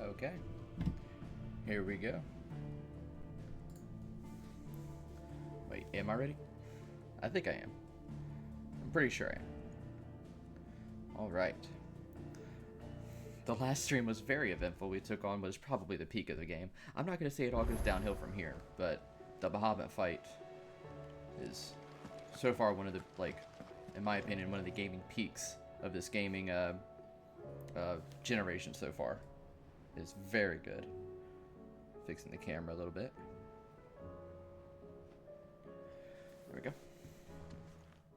Okay. Here we go. Wait, am I ready? I think I am. I'm pretty sure I am. Alright. The last stream was very eventful. We took on what is probably the peak of the game. I'm not going to say it all goes downhill from here, but the Bahamut fight is so far one of the, like, in my opinion, one of the gaming peaks of this gaming generation so far. It's very good. Fixing the camera a little bit. There we go.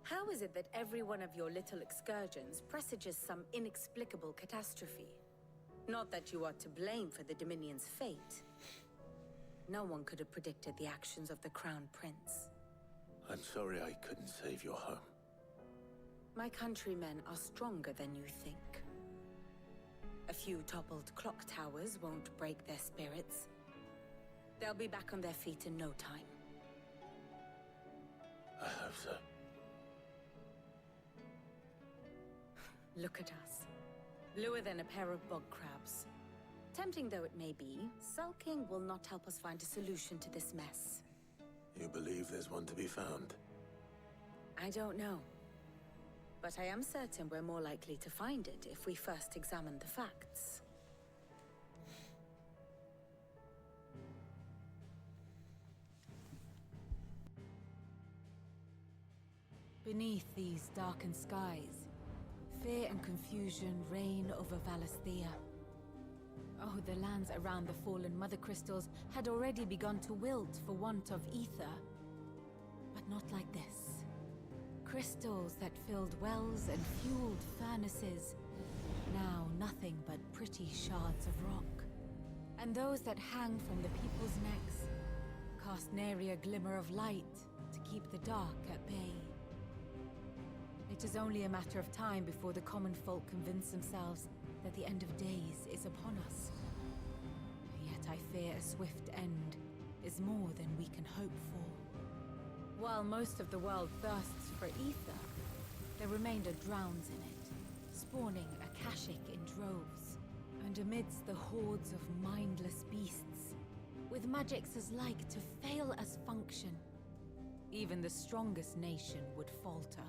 How is it that every one of your little excursions presages some inexplicable catastrophe? Not that you are to blame for the Dominion's fate. No one could have predicted the actions of the Crown Prince. I'm sorry I couldn't save your home. My countrymen are stronger than you think. A few toppled clock towers won't break their spirits. They'll be back on their feet in no time. I hope so. Look at us. Bluer than a pair of bog crabs. Tempting though it may be, sulking will not help us find a solution to this mess. You believe there's one to be found? I don't know. But I am certain we're more likely to find it if we first examine the facts. Beneath these darkened skies, fear and confusion reign over Valisthea. Oh, the lands around the fallen Mother Crystals had already begun to wilt for want of ether. But not like this. Crystals that filled wells and fueled furnaces, now nothing but pretty shards of rock. And those that hang from the people's necks cast nary a glimmer of light to keep the dark at bay. It is only a matter of time before the common folk convince themselves that the end of days is upon us. Yet I fear a swift end is more than we can hope for. While most of the world thirsts for ether, the remainder drowns in it, spawning Akashic in droves. And amidst the hordes of mindless beasts, with magics as like to fail as function, even the strongest nation would falter.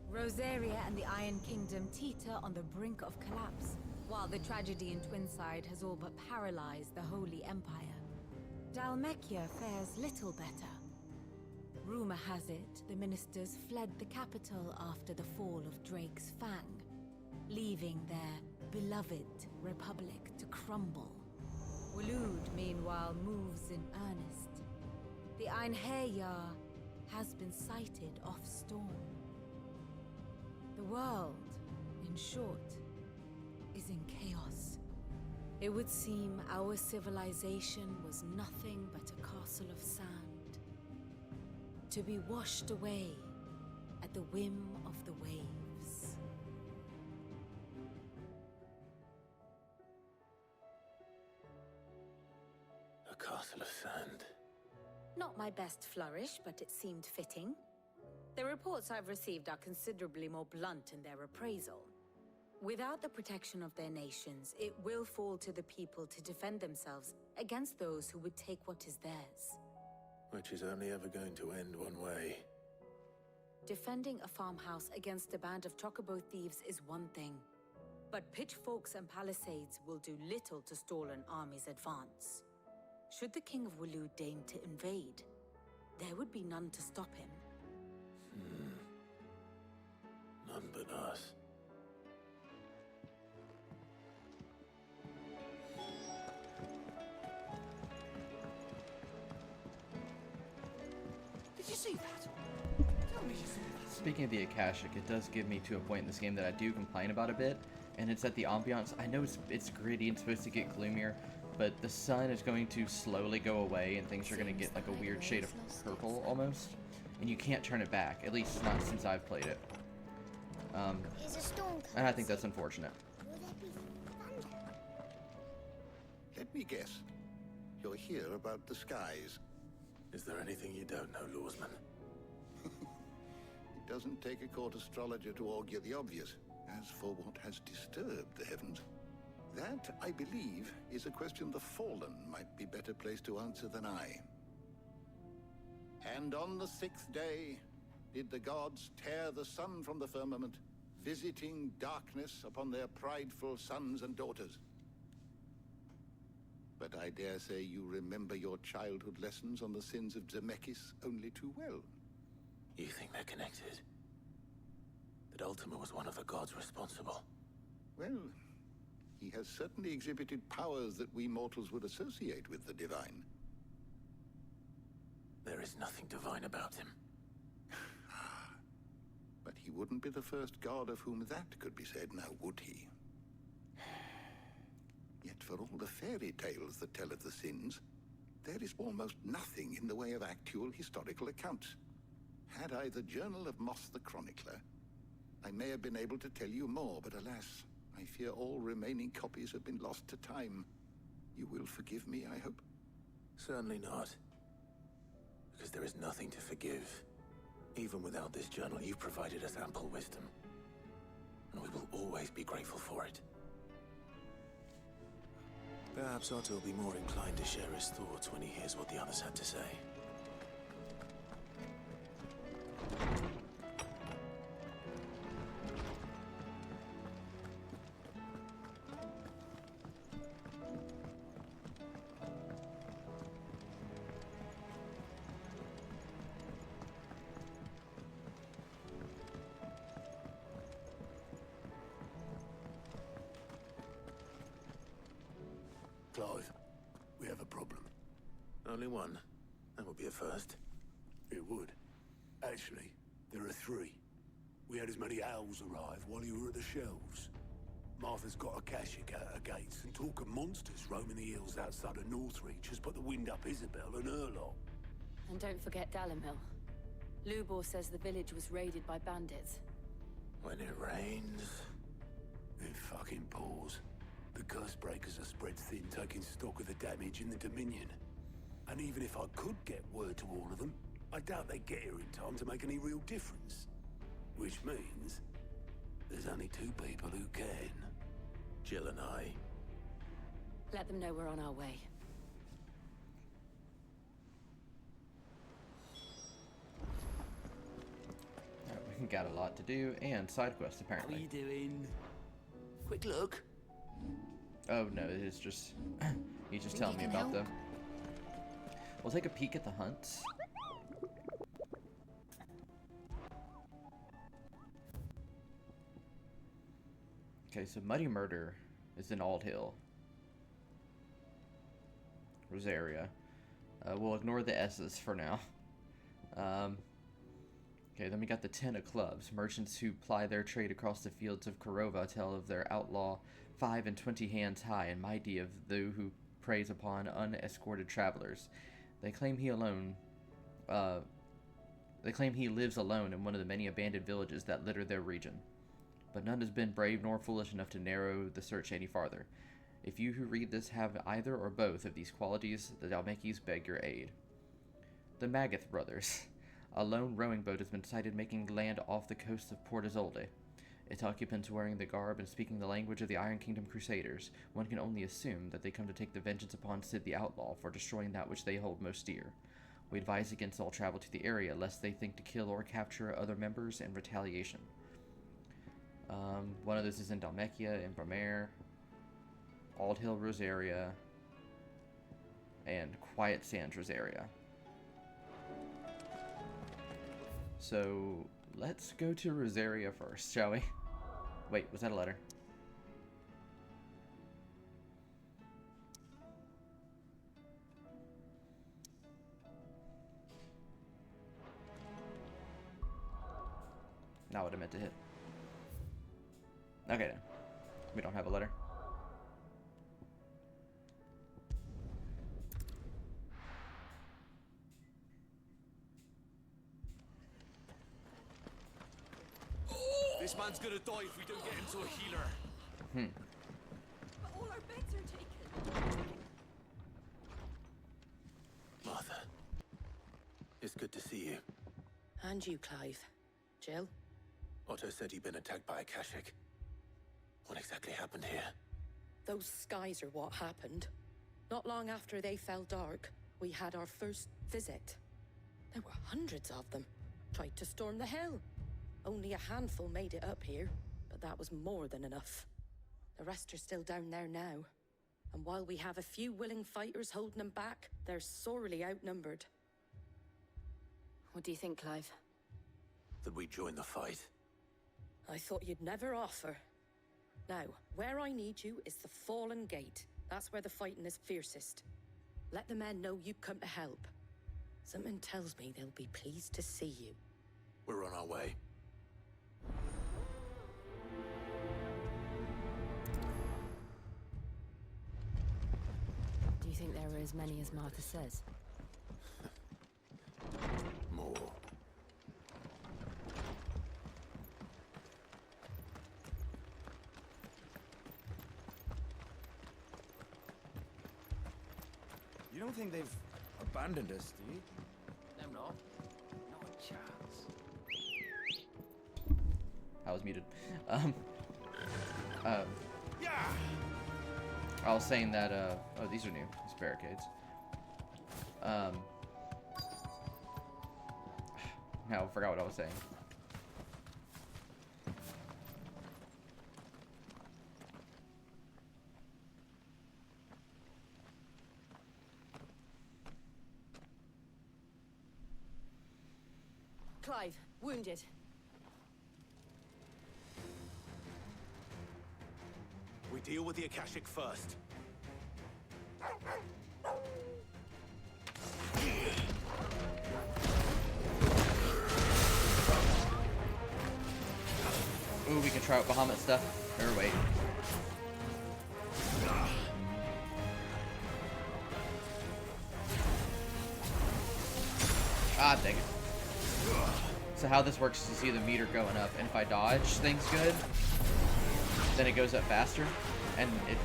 Rosaria and the Iron Kingdom teeter on the brink of collapse, while the tragedy in Twinside has all but paralyzed the Holy Empire. Dalmekia fares little better. Rumor has it the ministers fled the capital after the fall of Drake's Fang, leaving their beloved republic to crumble. Waloed, meanwhile, moves in earnest. The Einherjar has been sighted off-storm. The world, in short, is in chaos. It would seem our civilization was nothing but a castle of sand, to be washed away at the whim of the waves. A castle of sand. Not my best flourish, but it seemed fitting. The reports I've received are considerably more blunt in their appraisal. Without the protection of their nations, it will fall to the people to defend themselves against those who would take what is theirs. Which is only ever going to end one way. Defending a farmhouse against a band of chocobo thieves is one thing, but pitchforks and palisades will do little to stall an army's advance. Should the King of Waloed deign to invade, there would be none to stop him. None but us. Did you see that? Tell me you saw that. Speaking of the Akashic, it does give me to a point in this game that I do complain about a bit, and it's that the ambiance. I know it's gritty and supposed to get gloomier, but the sun is going to slowly go away and things are going to get like a weird shade of purple almost, and you can't turn it back, at least not since I've played it. And I think that's unfortunate. Will there be thunder? Let me guess. You're here about the skies. Is there anything you don't know, Lawsman? It doesn't take a court astrologer to augur the obvious. As for what has disturbed the heavens, That, I believe, is a question the Fallen might be better placed to answer than I. And on the 6th day, did the gods tear the sun from the firmament, visiting darkness upon their prideful sons and daughters. But I dare say you remember your childhood lessons on the sins of Zemeckis only too well. You think they're connected? That Ultima was one of the gods responsible? Well, he has certainly exhibited powers that we mortals would associate with the divine. There is nothing divine about him. But he wouldn't be the first god of whom that could be said, now would he? Yet for all the fairy tales that tell of the sins, there is almost nothing in the way of actual historical accounts. Had I the Journal of Moss the Chronicler, I may have been able to tell you more, but alas, I fear all remaining copies have been lost to time. You will forgive me, I hope? Certainly not. Because there is nothing to forgive. Even without this journal, you've provided us ample wisdom. And we will always be grateful for it. Perhaps Otto will be more inclined to share his thoughts when he hears what the others had to say. Clive, we have a problem. Only one. That would be a first. It would. Actually, there are 3. We had as many owls arrive while you were at the shelves. Martha's got a Akashic out her gates, and talk of monsters roaming the hills outside of Northreach has put the wind up Isabel and her lot. And don't forget Dalimil. Lubor says the village was raided by bandits. When it rains... It fucking pours. The curse breakers are spread thin, taking stock of the damage in the Dominion. And even if I could get word to all of them, I doubt they get here in time to make any real difference. Which means there's only 2 people who can. Jill and I. Let them know we're on our way. Alright, we got a lot to do, and side quests How are apparently. you doing? Quick look. Oh no, it is just he's just Think telling me you can about help? them. We'll take a peek at the hunts. Okay, so Muddy Murder is in Ald Hill. Rosaria. We'll ignore the S's for now. Okay, then we got the 10 of Clubs. Merchants who ply their trade across the fields of Korova tell of their outlaw 5 and 20 hands high and mighty of those who preys upon unescorted travelers. They claim he lives alone in one of the many abandoned villages that litter their region. But none has been brave nor foolish enough to narrow the search any farther. If you who read this have either or both of these qualities, the Dalmekis beg your aid. The Magath brothers. A lone rowing boat has been sighted making land off the coast of Port Isolde. Its occupants wearing the garb and speaking the language of the Iron Kingdom Crusaders, one can only assume that they come to take the vengeance upon Sid the Outlaw for destroying that which they hold most dear. We advise against all travel to the area, lest they think to kill or capture other members in retaliation. One of those is in Dalmekia, in Bromare, Ald Hill Rosaria, and Quiet Sands Rosaria. So, let's go to Rosaria first, shall we? Wait, was that a letter? Not what I meant to hit. Okay then. We don't have a letter. This man's gonna die if we don't get him to a healer. But all our beds are taken. Martha. It's good to see you. And you, Clive. Jill? Otto said you'd been attacked by Akashic. What exactly happened here? Those skies are what happened. Not long after they fell dark, we had our first visit. There were hundreds of them. Tried to storm the hill. Only a handful made it up here, but that was more than enough. The rest are still down there now. And while we have a few willing fighters holding them back, they're sorely outnumbered. What do you think, Clive? That we join the fight. I thought you'd never offer. Now, where I need you is the Fallen Gate. That's where the fighting is fiercest. Let the men know you've come to help. Something tells me they'll be pleased to see you. We're on our way. Do you think there are as many as Martha says? More. You don't think they've abandoned us, do you? Them not. Not a chance. I was muted. I was saying that, oh, these are new, these barricades. Now I forgot what I was saying. Clive, wounded. We deal with the Akashic first. Ooh, we can try out Bahamut stuff. Or wait. Ah, dang it. So how this works is you see the meter going up, and if I dodge things good, then it goes up faster, and it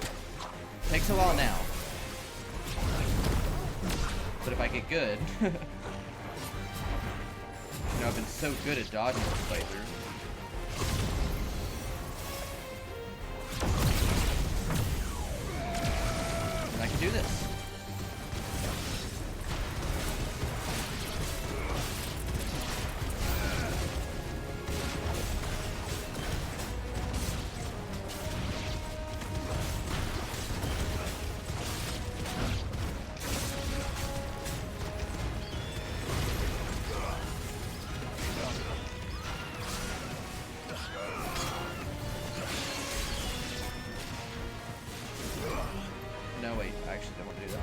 takes a while now. But if I get good, you know, I've been so good at dodging this playthrough. And I can do this. No, wait, I actually don't want to do that.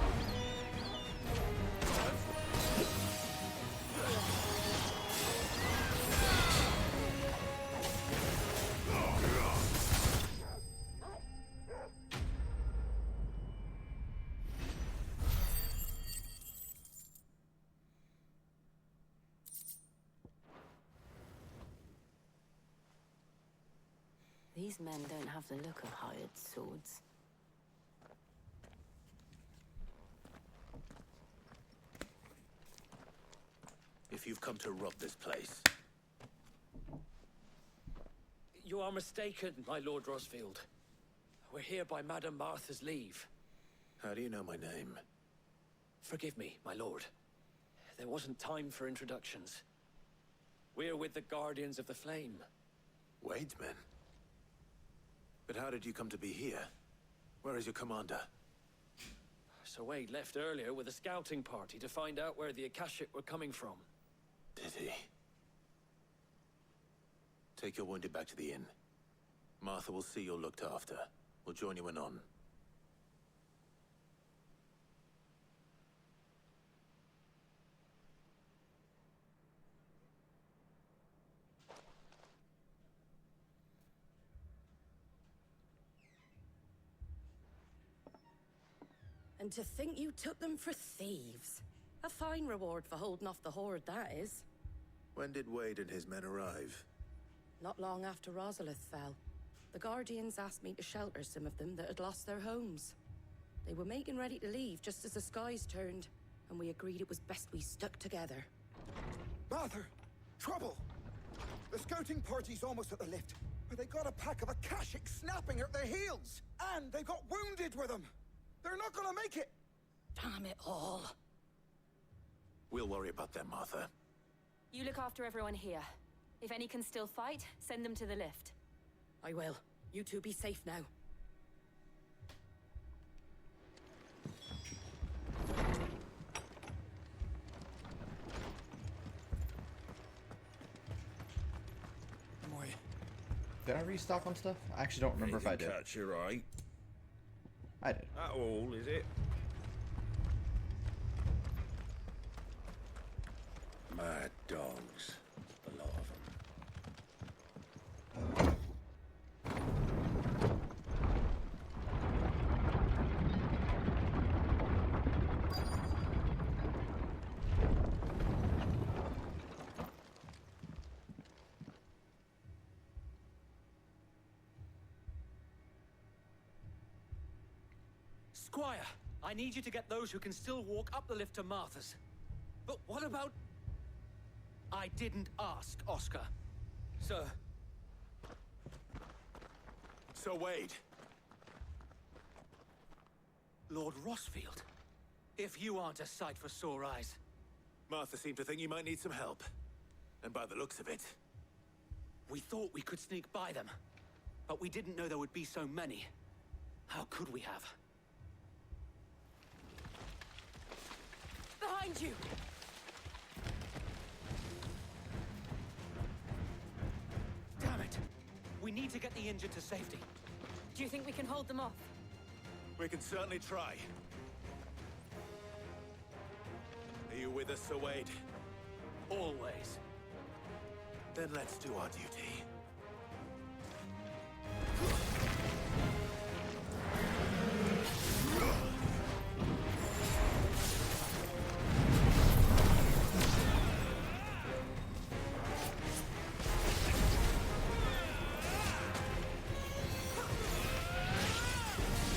These men don't have the look of hired swords. If you've come to rob this place, You are mistaken, my Lord Rosfield. We're here by Madame Martha's leave. how do you know my name? Forgive me, my lord. There wasn't time for introductions. We're with the Guardians of the Flame. Wade's men? But how did you come to be here? Where is your commander? Sir Wade left earlier with a scouting party to find out where the Akashic were coming from. Did he? Take your wounded back to the inn. Martha will see you're looked after. We'll join you anon. And to think you took them for thieves. A fine reward for holding off the horde, that is. When did Wade and his men arrive? Not long after Rosalith fell. The Guardians asked me to shelter some of them that had lost their homes. They were making ready to leave just as the skies turned, and we agreed it was best we stuck together. Martha! Trouble! The scouting party's almost at the lift. But they got a pack of Akashic snapping at their heels! And they got wounded with them! They're not gonna make it! Damn it all. We'll worry about them, Martha. You look after everyone here. If any can still fight, send them to the lift. I will. You two be safe now. Boy. Did I restock on stuff? I actually don't remember if I did. Catch your eye. I did. That all, is it? Mad dogs. A lot of them. Squire, I need you to get those who can still walk up the lift to Martha's. But what about... I didn't ask, Oscar. Sir. So, Wade. Lord Rossfield. If you aren't a sight for sore eyes. Martha seemed to think you might need some help. And by the looks of it... We thought we could sneak by them. But we didn't know there would be so many. How could we have? Behind you! Damn it! We need to get the injured to safety. Do you think we can hold them off? We can certainly try. Are you with us, Sir Wade? Always. Then let's do our duty.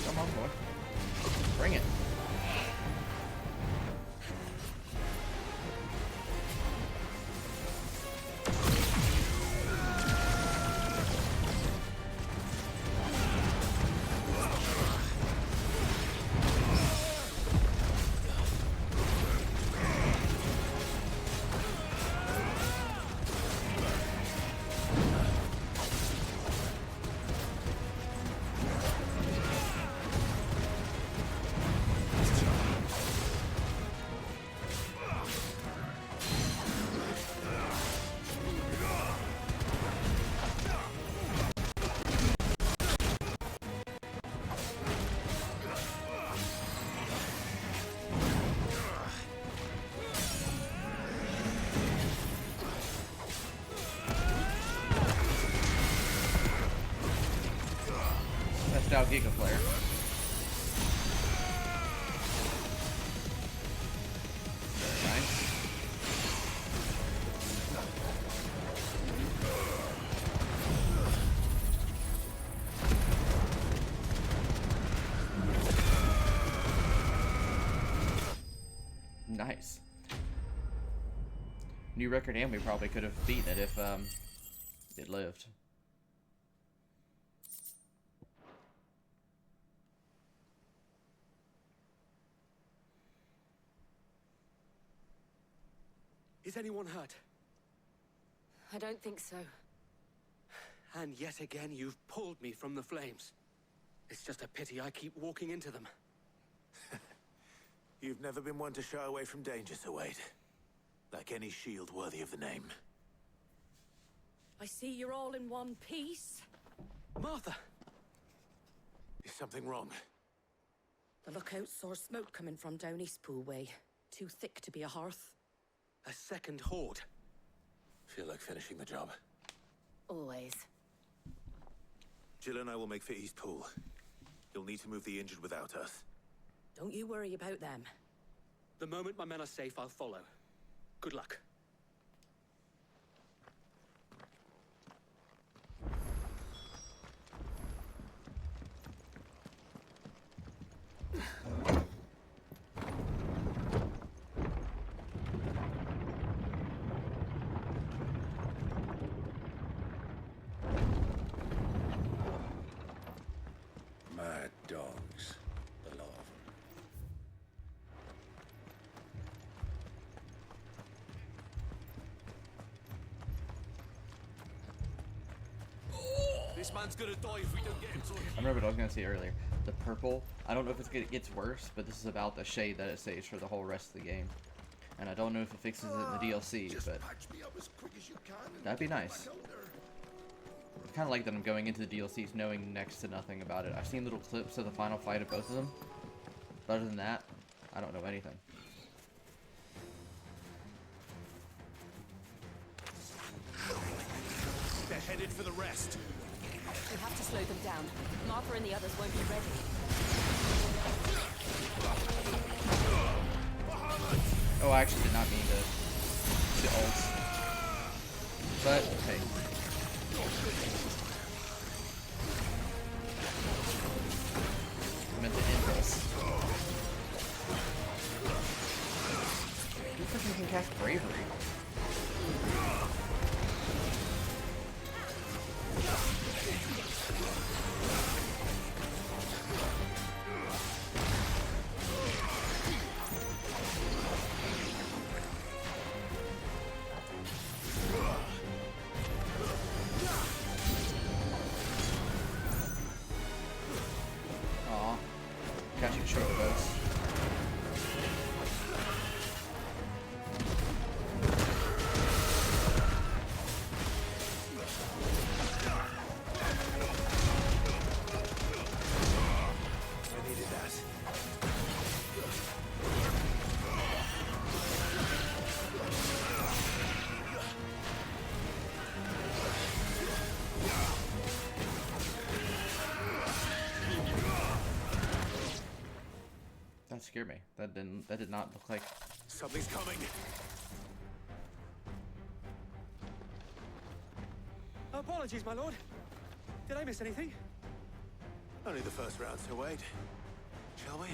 Come on, boy. Bring it. Test out Giga Flare. Very nice. Nice. New record, and we probably could have beaten it if it lived. Is anyone hurt? I don't think so. And yet again, you've pulled me from the flames. It's just a pity I keep walking into them. You've never been one to shy away from danger, Sir Wade. Like any shield worthy of the name. I see you're all in one piece. Martha! Is something wrong? The lookout saw smoke coming from down Eastpool way. Too thick to be a hearth. A second horde. Feel like finishing the job. Always. Jill and I will make for East Pool. You'll need to move the injured without us. Don't you worry about them. The moment my men are safe, I'll follow. Good luck. dogs, the lot of them. This man's gonna die if we don't get him to I remember what I was gonna say earlier. The purple. I don't know if it gets worse, but this is about the shade that it stays for the whole rest of the game. And I don't know if it fixes it in the DLC, but that'd be nice. I kind of like that I'm going into the DLCs knowing next to nothing about it. I've seen little clips of the final fight of both of them, but other than that, I don't know anything. They're headed for the rest. We have to slow them down. Martha and the others won't be ready. Oh, I actually did not mean to ult. But, hey. I meant to impulse. Who freaking can cast Bravery? Aw. Catching short bows. I needed that. That scared me. That did not look like. Something's coming. Apologies, my lord. Did I miss anything? Only the first round, so wait. Shall we?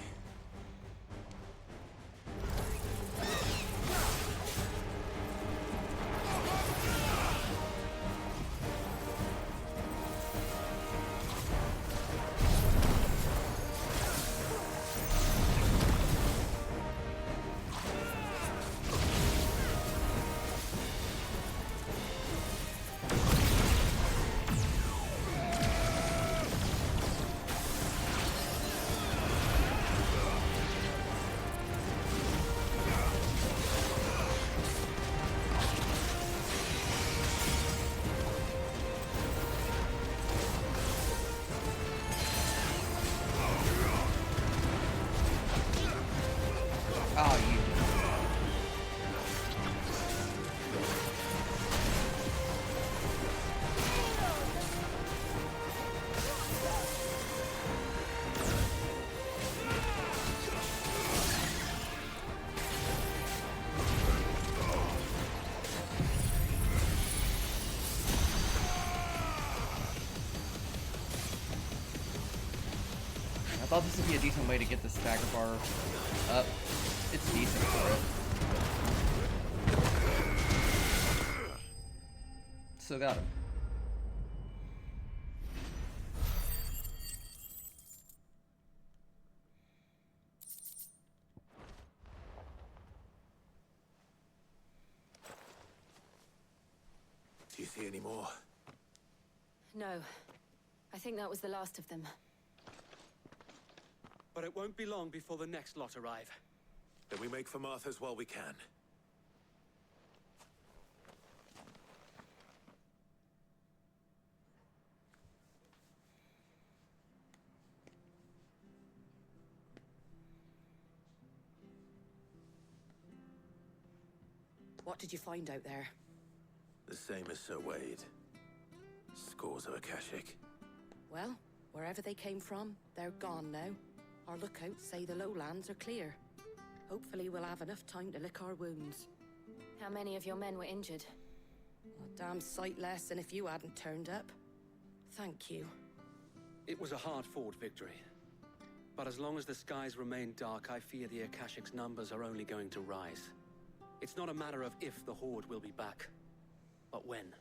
Oh, you. I thought this would be a decent way to get the stagger bar up. It's decent for it. Still got him. Do you see any more? No. I think that was the last of them. But it won't be long before the next lot arrive. Then we make for Martha's while we can. What did you find out there? The same as Sir Wade. Scores of Akashic. Well, wherever they came from, they're gone now. Our lookouts say the lowlands are clear. Hopefully we'll have enough time to lick our wounds. How many of your men were injured? A damn sight less than if you hadn't turned up. Thank you. It was a hard-fought victory. But as long as the skies remain dark, I fear the Akashic's numbers are only going to rise. It's not a matter of if the Horde will be back, but when.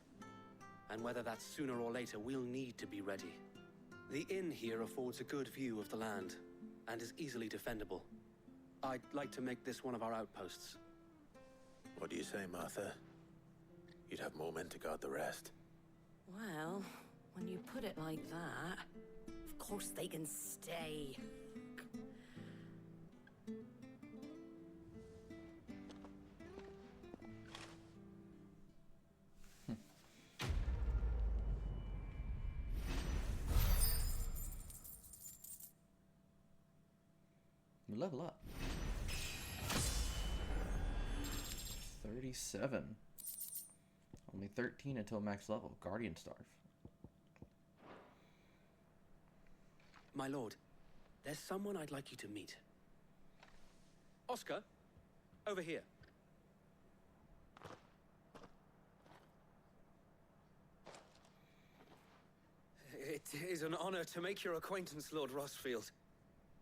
And whether that's sooner or later, we'll need to be ready. The inn here affords a good view of the land, and is easily defendable. I'd like to make this one of our outposts. What do you say, Martha? You'd have more men to guard the rest. Well, when you put it like that, of course they can stay. Level up. 37. Only 13 until max level. Guardian Starve. My lord, there's someone I'd like you to meet. Oscar, over here. It is an honor to make your acquaintance, Lord Rossfield.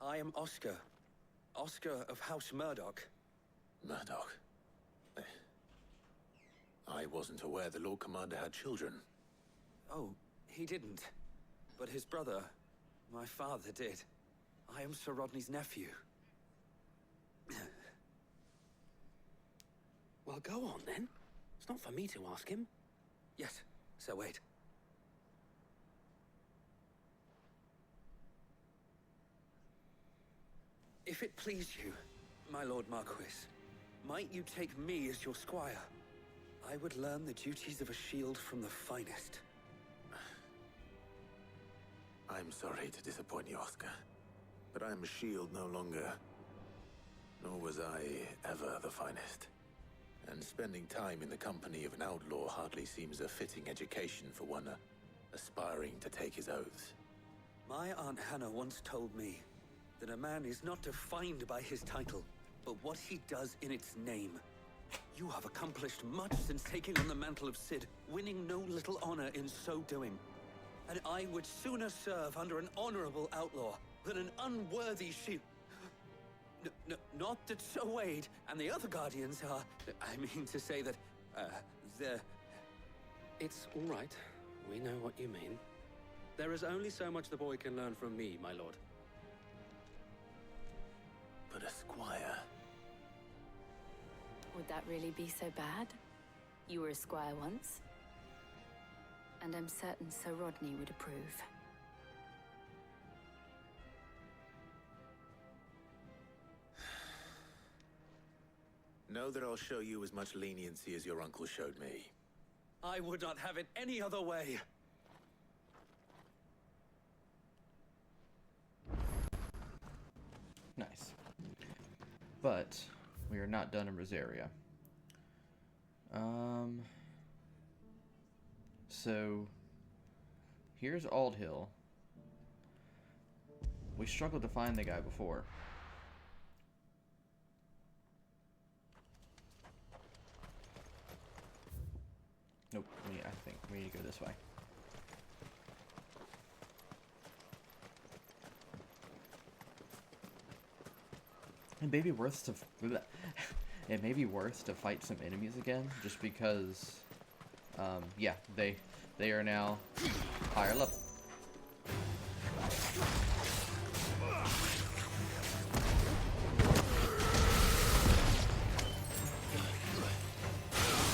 I am Oscar. Oscar of House Murdoch. Murdoch? I wasn't aware the Lord Commander had children. Oh, he didn't. But his brother, my father, did. I am Sir Rodney's nephew. Well, go on then. It's not for me to ask him. Yes, Sir Wade. If it please you, my Lord Marquis, might you take me as your squire? I would learn the duties of a shield from the finest. I'm sorry to disappoint you, Oscar, but I am a shield no longer. Nor was I ever the finest. And spending time in the company of an outlaw hardly seems a fitting education for one aspiring to take his oaths. My Aunt Hannah once told me that a man is not defined by his title, but what he does in its name. You have accomplished much since taking on the mantle of Cid, winning no little honor in so doing. And I would sooner serve under an honorable outlaw than an unworthy shield. Not that Sir Wade and the other guardians are... I mean to say that, they're... It's all right. We know what you mean. There is only so much the boy can learn from me, my lord. But a squire... Would that really be so bad? You were a squire once. And I'm certain Sir Rodney would approve. Know that I'll show you as much leniency as your uncle showed me. I would not have it any other way. Nice. But we are not done in Rosaria. So here's Aldhill. We struggled to find the guy before. Nope, I think we need to go this way. It may be worth to it may be worth to fight some enemies again, just because yeah, they are now higher level.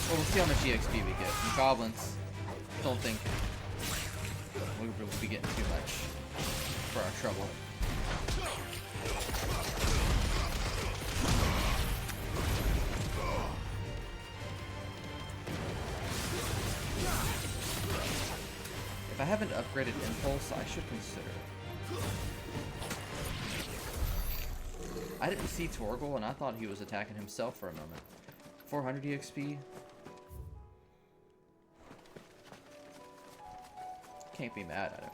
Well, we'll see how much EXP we get. From goblins, don't think we'll be getting too much for our trouble. If I haven't upgraded Impulse, I should consider it. I didn't see Torgal, and I thought he was attacking himself for a moment. 400 EXP? Can't be mad at it.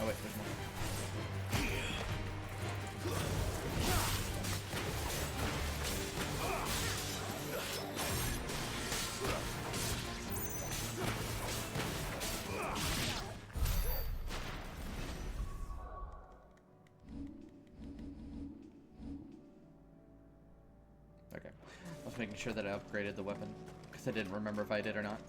Oh wait, there's more. Just making sure that I upgraded the weapon, because I didn't remember if I did or not.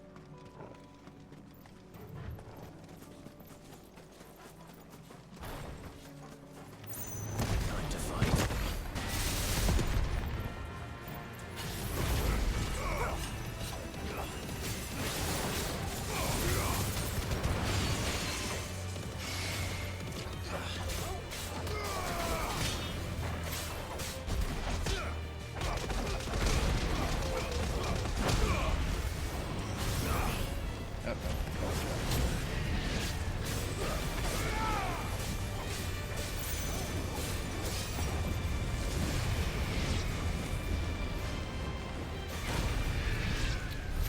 Time to fight.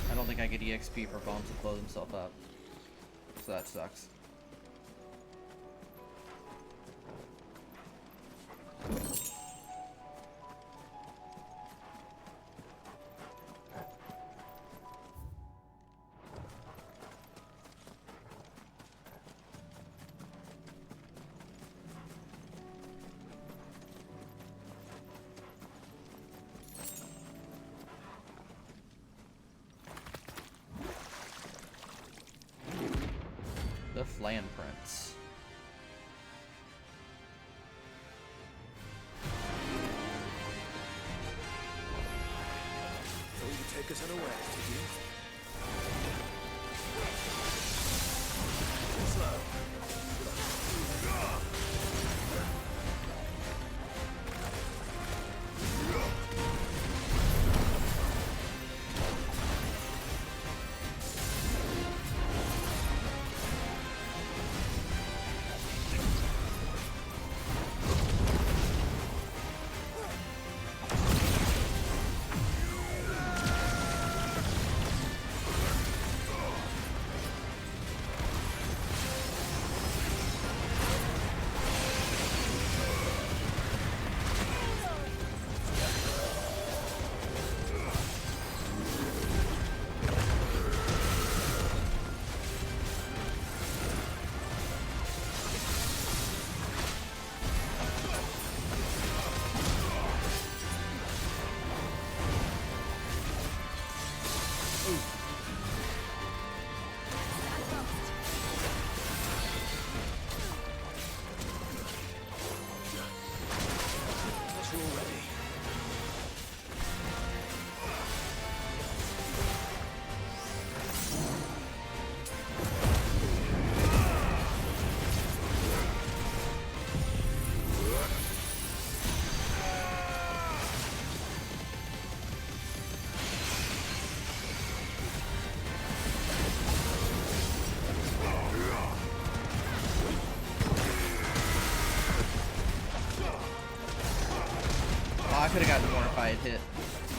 I don't think I get EXP for bombs that blow themselves up, so that sucks. The Flan Prince. Thought you'd take us unawares, did you? Slow. I could have gotten more if I had hit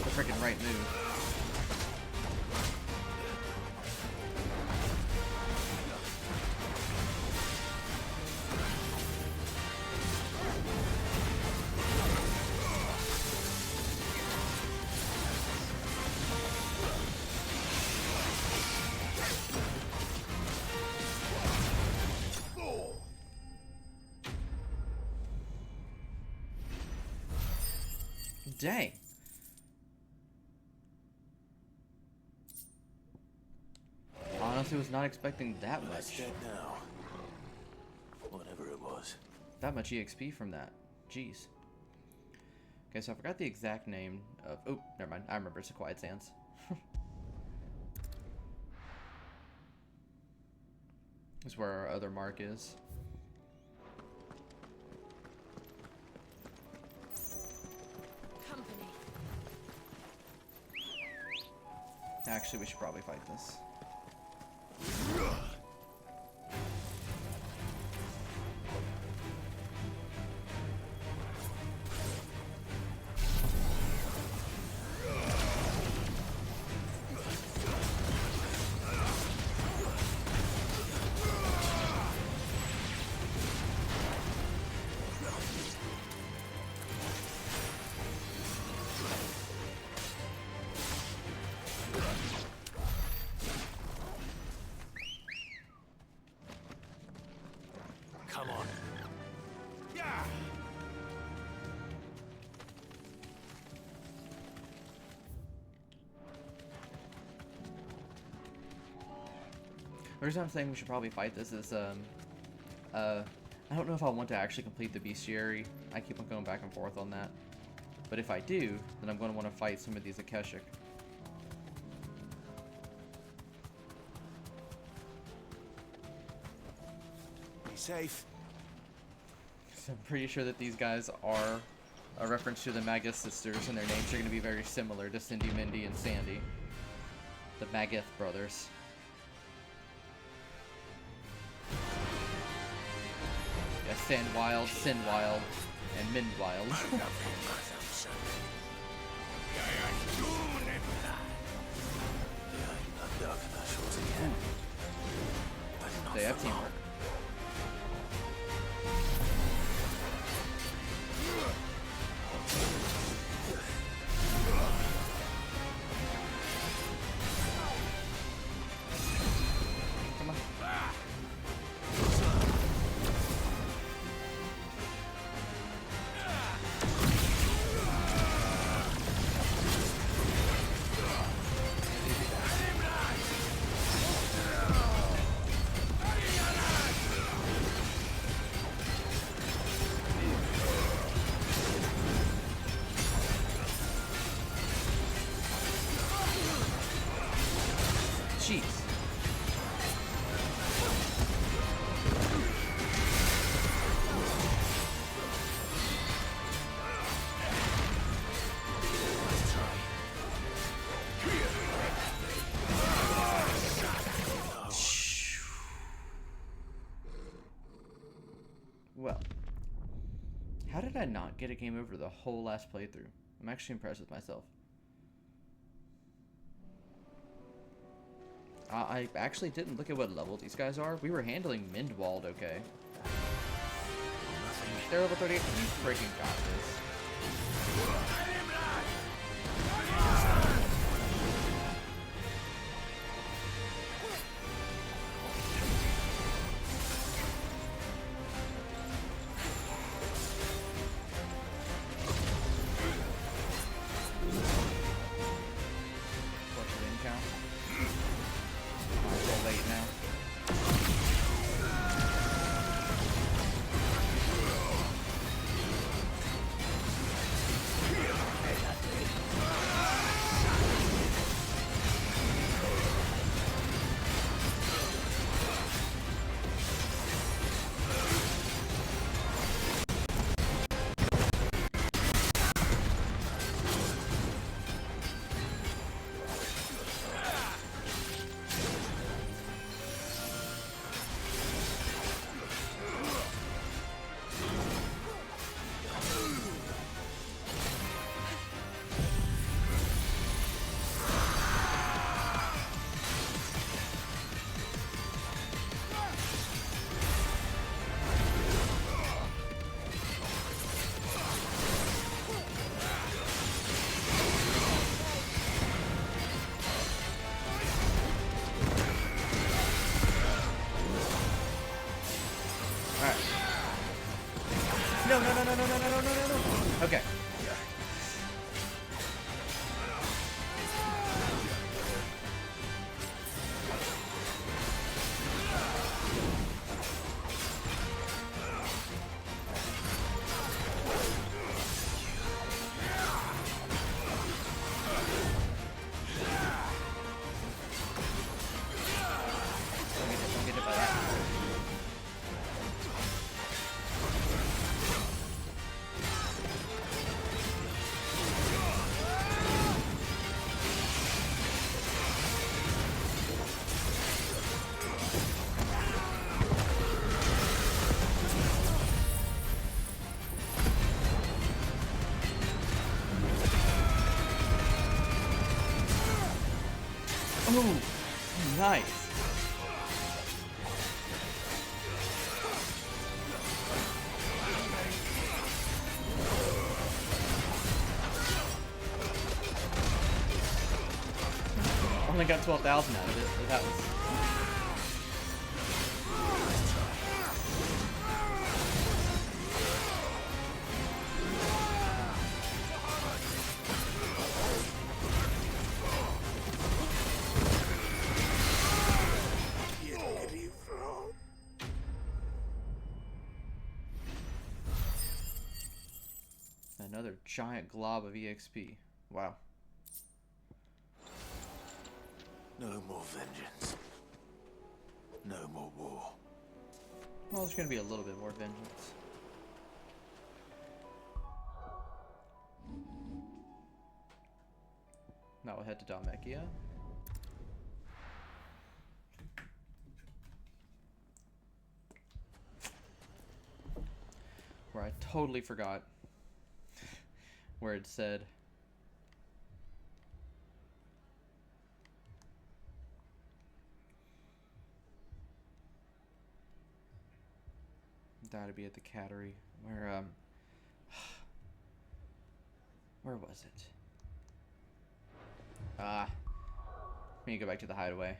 the freaking right move. Dang. Honestly, was not expecting that That's much. dead now. Whatever it was. That much EXP from that. Jeez. Okay, so I forgot the exact name of... Oh, never mind. I remember. It's a Quiet Sands. This is where our other mark is. Company. Actually, we should probably fight this. Come on. The reason I'm saying we should probably fight this is, I don't know if I want to actually complete the bestiary. I keep on going back and forth on that. But if I do, then I'm going to want to fight some of these Akashic. Be safe. So I'm pretty sure that these guys are a reference to the Magath sisters, and their names are going to be very similar to Cindy, Mindy, and Sandy. The Magath brothers. Yeah, Sandwild, Sinwild, and Mindwild. They have teamwork. Come on. Jeez. Well, how did I not get a game over the whole last playthrough? I'm actually impressed with myself. I actually didn't look at what level these guys are. We were handling Mindwald okay. They're level 38. You freaking got this. No. Okay. Don't get hit by that. Oh, nice. Only got 12,000 out of it, so that was... Another giant glob of EXP. Wow. No more vengeance. No more war. Well, there's gonna be a little bit more vengeance. Now we'll head to Dalmekia. Where I totally forgot where it said gotta be at the cattery. Where was it? We need to go back to the hideaway.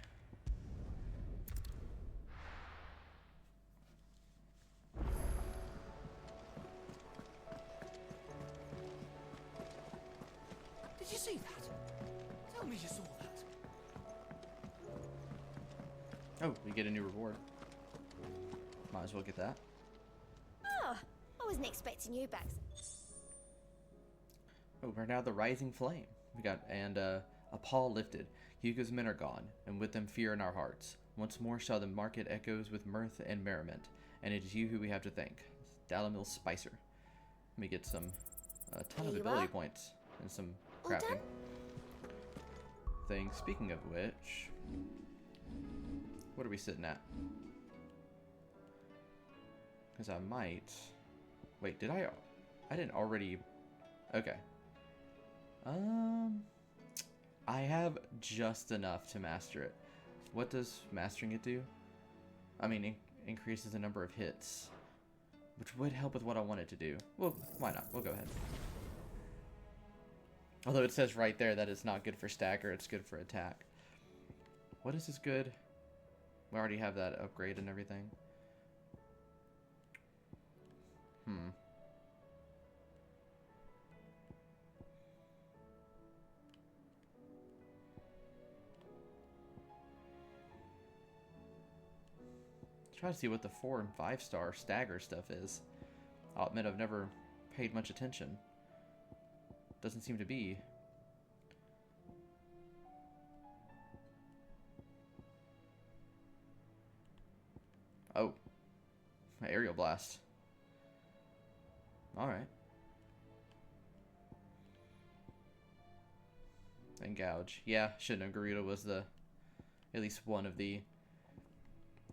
Did you see that? Tell me you saw that. Oh, we get a new reward. Might as well get that. Ah, I wasn't expecting you back. Oh, we're now the Rising Flame. We got, and a pall lifted. Hugo's men are gone, and with them fear in our hearts. Once more shall the market echoes with mirth and merriment, and it is you who we have to thank. Dalamil Spicer. Let me get some, a ton of ability points and some crafting things. Speaking of which, what are we sitting at? Because I might. Wait, did I didn't already. Okay. I have just enough to master it. What does mastering it do? I mean, increases the number of hits, which would help with what I want it to do. Well, why not? We'll go ahead. Although it says right there that it's not good for stagger, it's good for attack. What is this good? We already have that upgrade and everything. Try to see what the 4 and 5 star stagger stuff is. I'll admit I've never paid much attention. Doesn't seem to be. Oh. My aerial blast. Alright. And gouge. Yeah, shouldn't have. Garuda was the at least one of the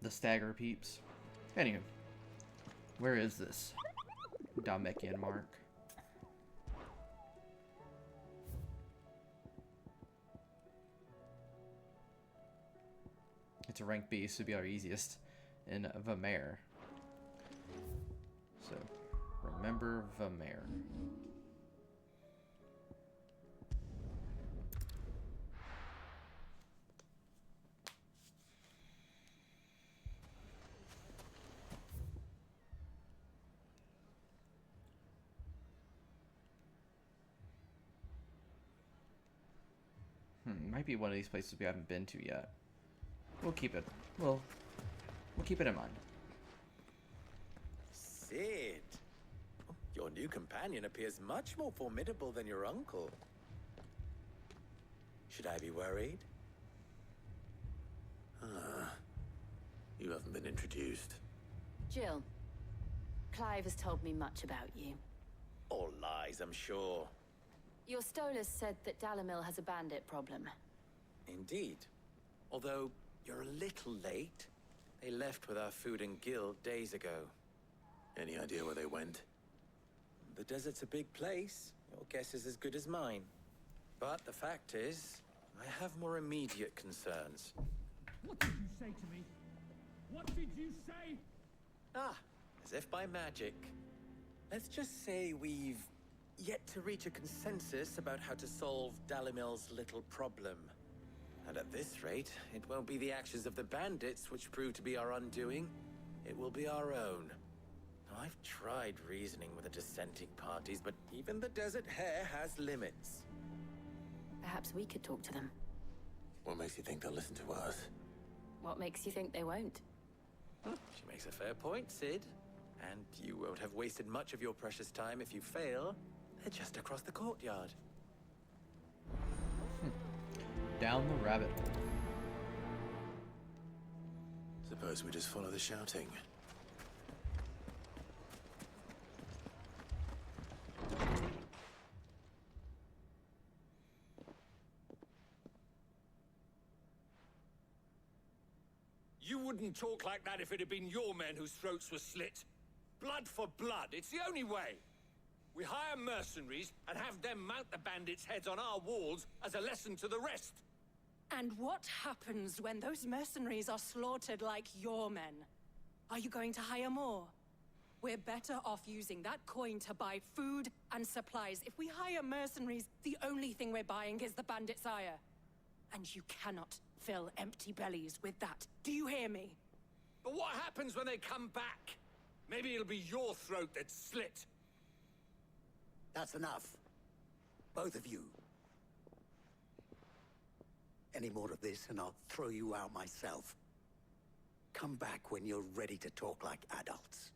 stagger peeps. Anywho, where is this Dalmekian mark? It's a rank B, so it'd be our easiest in Vamare. So, remember Vamare. Might be one of these places we haven't been to yet. We'll keep it. We'll keep it in mind. Sid, your new companion appears much more formidable than your uncle. Should I be worried? You haven't been introduced. Jill, Clive has told me much about you. All lies, I'm sure. Your Stolas said that Dalamil has a bandit problem. Indeed. Although, you're a little late. They left with our food and guild days ago. Any idea where they went? The desert's a big place. Your guess is as good as mine. But the fact is, I have more immediate concerns. What did you say to me? What did you say? As if by magic. Let's just say we've yet to reach a consensus about how to solve Dalimil's little problem. And at this rate, it won't be the actions of the bandits which prove to be our undoing. It will be our own. Now, I've tried reasoning with the dissenting parties, but even the Desert Hare has limits. Perhaps we could talk to them. What makes you think they'll listen to us? What makes you think they won't? She makes a fair point, Sid. And you won't have wasted much of your precious time if you fail. They're just across the courtyard. Down the rabbit hole. Suppose we just follow the shouting. You wouldn't talk like that if it had been your men whose throats were slit. Blood for blood, it's the only way. We hire mercenaries and have them mount the bandits' heads on our walls as a lesson to the rest. And what happens when those mercenaries are slaughtered like your men? Are you going to hire more? We're better off using that coin to buy food and supplies. If we hire mercenaries, the only thing we're buying is the bandits' ire. And you cannot fill empty bellies with that. Do you hear me? But what happens when they come back? Maybe it'll be your throat that's slit. That's enough. Both of you. Any more of this and I'll throw you out myself. Come back when you're ready to talk like adults.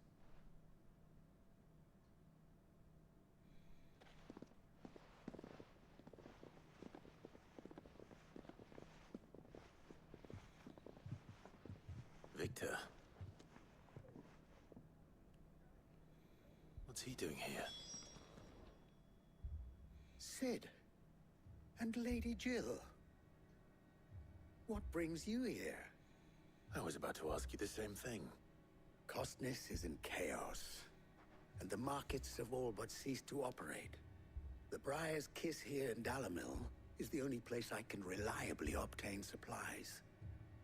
Victor. What's he doing here? Sid. And Lady Jill. What brings you here? I was about to ask you the same thing. Costness is in chaos, and the markets have all but ceased to operate. The Briar's Kiss here in Dalamil is the only place I can reliably obtain supplies.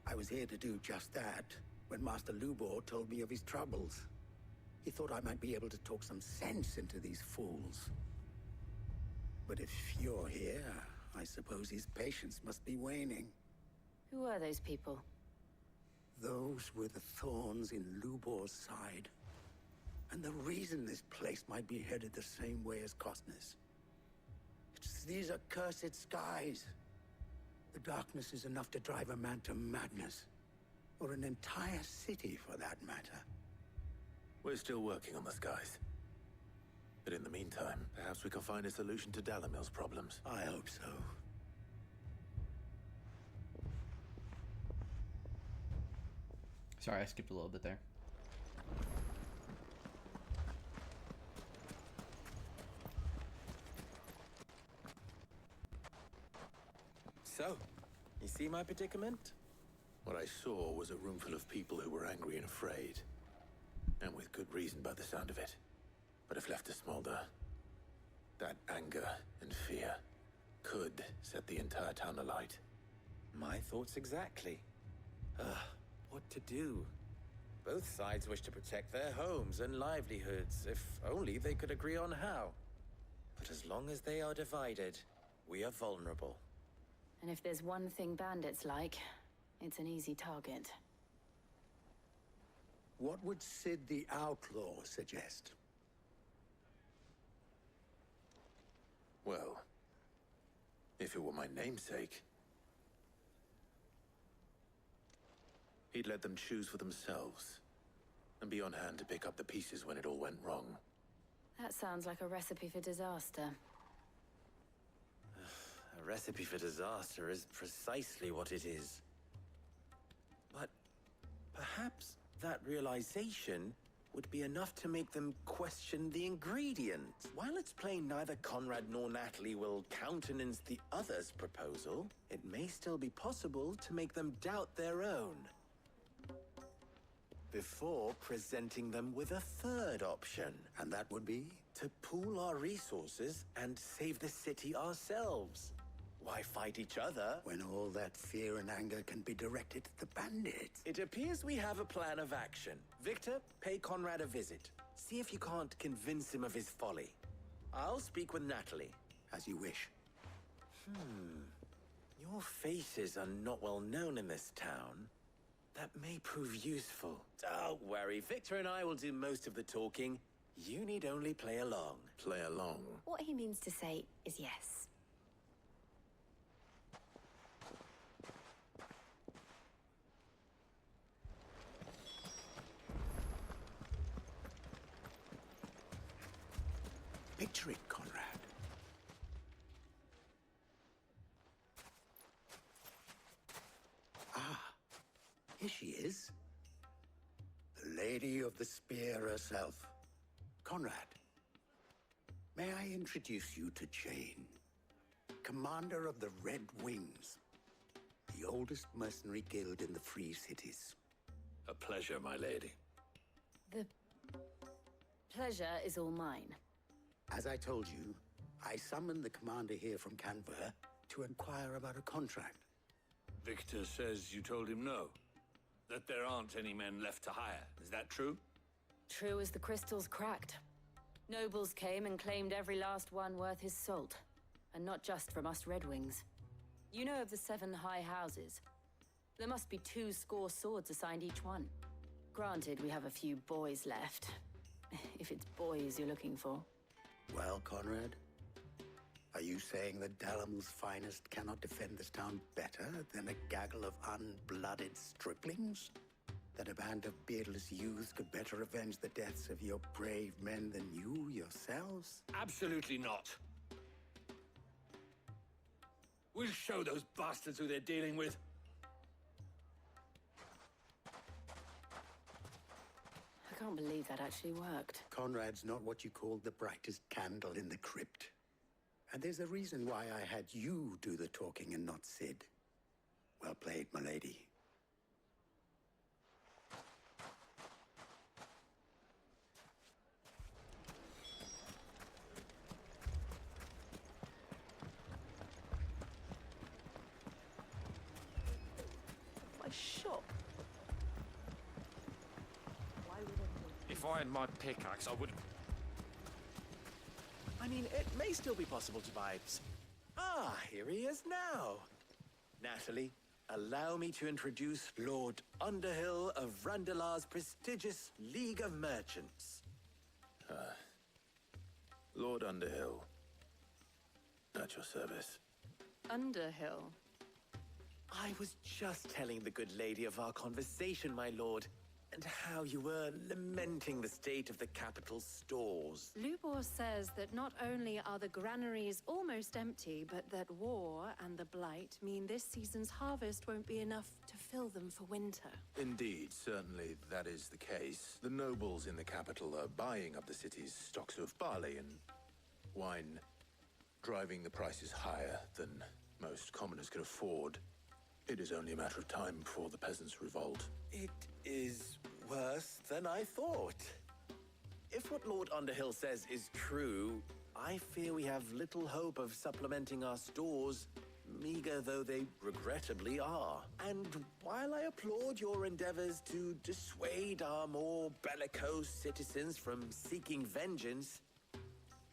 I was here to do just that when Master Lubor told me of his troubles. He thought I might be able to talk some sense into these fools. But if you're here, I suppose his patience must be waning. Who are those people? Those were the thorns in Lubor's side. And the reason this place might be headed the same way as Costness. It's these accursed skies. The darkness is enough to drive a man to madness. Or an entire city, for that matter. We're still working on the skies. But in the meantime, perhaps we can find a solution to Dalamil's problems. I hope so. Sorry, I skipped a little bit there. So, you see my predicament? What I saw was a room full of people who were angry and afraid. And with good reason by the sound of it. But if left to smolder, that anger and fear could set the entire town alight. My thoughts exactly. What to do? Both sides wish to protect their homes and livelihoods, if only they could agree on how. But as long as they are divided, we are vulnerable. And if there's one thing bandits like, it's an easy target. What would Sid the Outlaw suggest? Well, if it were my namesake, he'd let them choose for themselves, and be on hand to pick up the pieces when it all went wrong. That sounds like a recipe for disaster. A recipe for disaster is precisely what it is. But perhaps that realization would be enough to make them question the ingredients. While it's plain neither Conrad nor Natalie will countenance the other's proposal, it may still be possible to make them doubt their own. Before presenting them with a third option. And that would be? To pool our resources and save the city ourselves. Why fight each other? When all that fear and anger can be directed at the bandits. It appears we have a plan of action. Victor, pay Conrad a visit. See if you can't convince him of his folly. I'll speak with Natalie. As you wish. Your faces are not well known in this town. That may prove useful. Don't worry, Victor and I will do most of the talking. You need only play along. Play along? What he means to say is yes. Picture it, Conrad. Lady of the Spear herself. Conrad, may I introduce you to Jane, commander of the Red Wings, the oldest mercenary guild in the Free Cities. A pleasure, my lady. The pleasure is all mine. As I told you, I summoned the commander here from Canberra to inquire about a contract. Victor says you told him no. That there aren't any men left to hire. Is that true? True as the crystals cracked. Nobles came and claimed every last one worth his salt. And not just from us Red Wings. You know of the 7 high houses. There must be 2 swords assigned each one. Granted, we have a few boys left. If it's boys you're looking for. Well, Conrad, are you saying that Dalamul's finest cannot defend this town better than a gaggle of unblooded striplings? That a band of beardless youths could better avenge the deaths of your brave men than you yourselves? Absolutely not. We'll show those bastards who they're dealing with. I can't believe that actually worked. Conrad's not what you call the brightest candle in the crypt. And there's a reason why I had you do the talking and not Sid. Well played, my lady. My shop. Why would If I had my pickaxe, I would... I mean, it may still be possible to buy... Ah, here he is now. Natalie, allow me to introduce Lord Underhill of Randalar's prestigious League of Merchants. Lord Underhill. At your service. Underhill? I was just telling the good lady of our conversation, my lord, and how you were lamenting the state of the capital's stores. Lubor says that not only are the granaries almost empty, but that war and the Blight mean this season's harvest won't be enough to fill them for winter. Indeed, certainly that is the case. The nobles in the capital are buying up the city's stocks of barley and wine, driving the prices higher than most commoners can afford. It is only a matter of time before the peasants revolt. It is worse than I thought. If what Lord Underhill says is true, I fear we have little hope of supplementing our stores, meager though they regrettably are. And while I applaud your endeavors to dissuade our more bellicose citizens from seeking vengeance,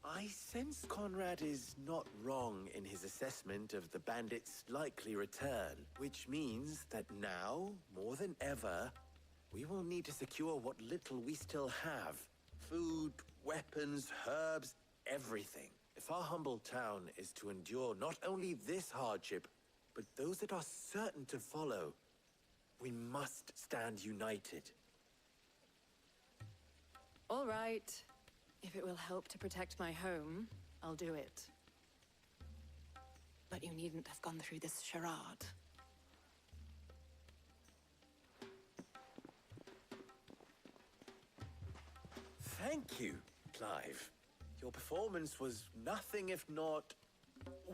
I sense Conrad is not wrong in his assessment of the bandits' likely return, which means that now, more than ever, we will need to secure what little we still have. Food, weapons, herbs, everything. If our humble town is to endure not only this hardship, but those that are certain to follow, we must stand united. All right. If it will help to protect my home, I'll do it. But you needn't have gone through this charade. Thank you, Clive. Your performance was nothing if not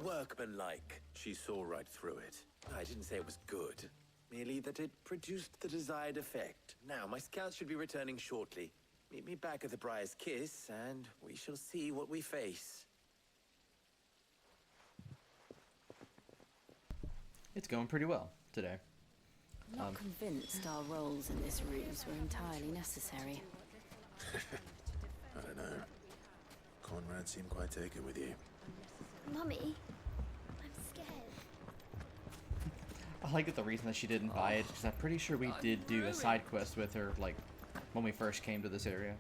workmanlike. She saw right through it. I didn't say it was good, merely that it produced the desired effect. Now, my scouts should be returning shortly. Meet me back at the Briar's Kiss, and we shall see what we face. It's going pretty well today. Not convinced our roles in this ruse were entirely necessary. I don't know. Conrad seemed quite taken with you. Mummy, I'm scared. I like that the reason that she didn't buy it is because I'm pretty sure we did do a side quest with her, like, when we first came to this area.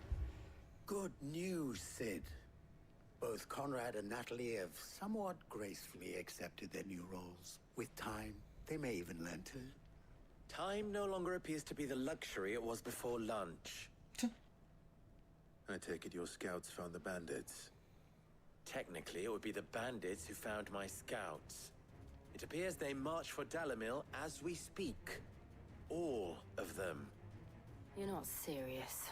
Good news, Sid. Both Conrad and Natalie have somewhat gracefully accepted their new roles. With time, they may even learn to. Time no longer appears to be the luxury it was before lunch. I take it your scouts found the bandits. Technically, it would be the bandits who found my scouts. It appears they march for Dalamil as we speak. All of them. You're not serious.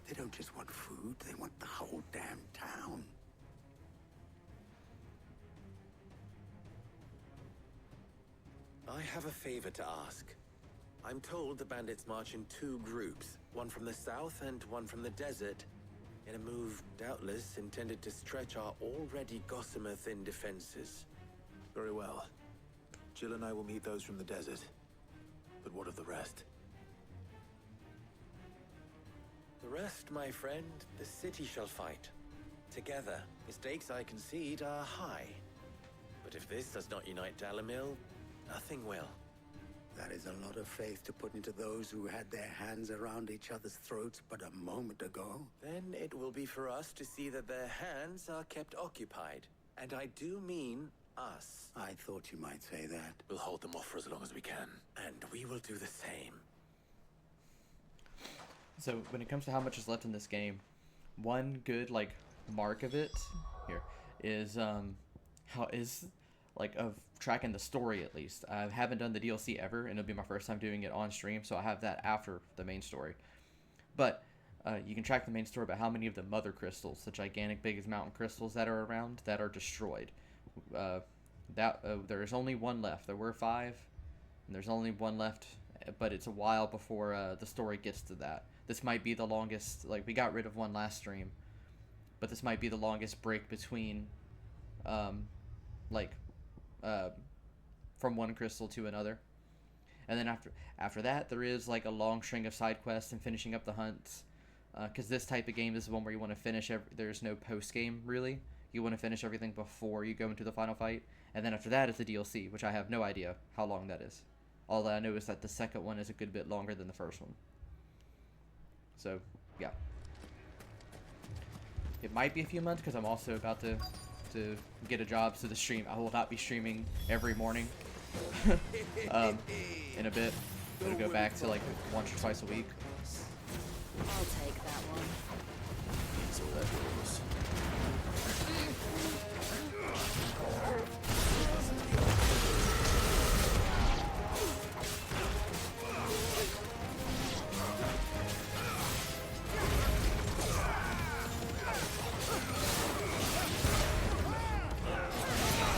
They don't just want food, they want the whole damn town. I have a favor to ask. I'm told the bandits march in 2 groups, one from the south and one from the desert, in a move doubtless intended to stretch our already gossamer-thin defenses. Very well. Jill and I will meet those from the desert. But what of the rest? The rest, my friend, the city shall fight. Together, the stakes I concede are high. But if this does not unite Dalamil, nothing will. That is a lot of faith to put into those who had their hands around each other's throats but a moment ago. Then it will be for us to see that their hands are kept occupied. And I do mean us. I thought you might say that. We'll hold them off for as long as we can. And we will do the same. So when it comes to how much is left in this game, one good like mark of it here is how is like of tracking the story. At least I haven't done the DLC ever, and it'll be my first time doing it on stream, so I have that after the main story. But you can track the main story about how many of the mother crystals, the gigantic biggest mountain crystals that are around, that are destroyed. There's only one left. There were 5, and there's only one left, but it's a while before the story gets to that. This might be the longest, like, we got rid of one last stream, but this might be the longest break between from one crystal to another. And then after that, there is like a long string of side quests and finishing up the hunts, because this type of game is the one where you want to finish there's no post game really. You want to finish everything before you go into the final fight, and then after that is the DLC, which I have no idea how long that is. All that I know is that the second one is a good bit longer than the first one. So yeah, it might be a few months because I'm also about to get a job, so the stream, I will not be streaming every morning in a bit. It'll go back to like once or twice a week. I'll take that one. So that goes.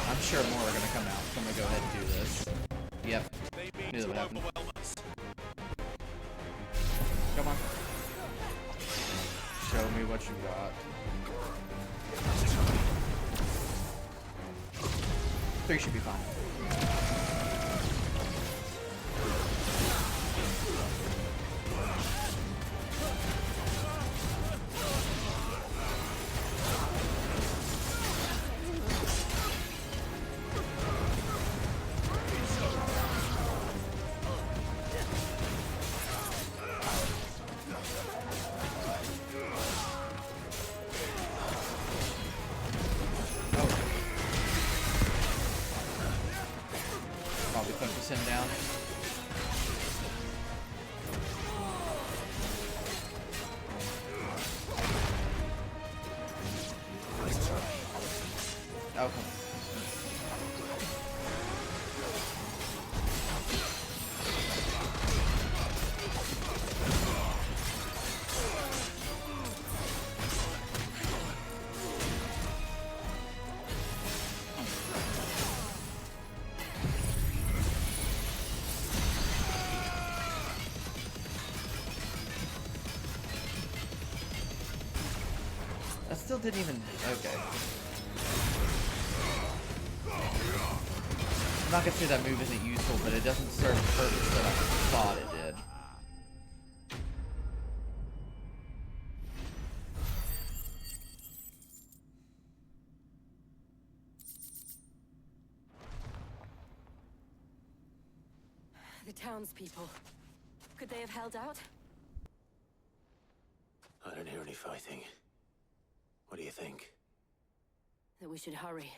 I'm sure more are gonna come out, so I'm gonna go ahead and do this. Yep, knew that would happen. Come on. Show me what you got. 3 should be fine. Probably focus him down. Oh, come on. That still didn't even... Okay. I'm not gonna say that move isn't useful, but it doesn't serve the purpose that I thought it did. The townspeople. Could they have held out? I don't hear any fighting. What do you think? That we should hurry.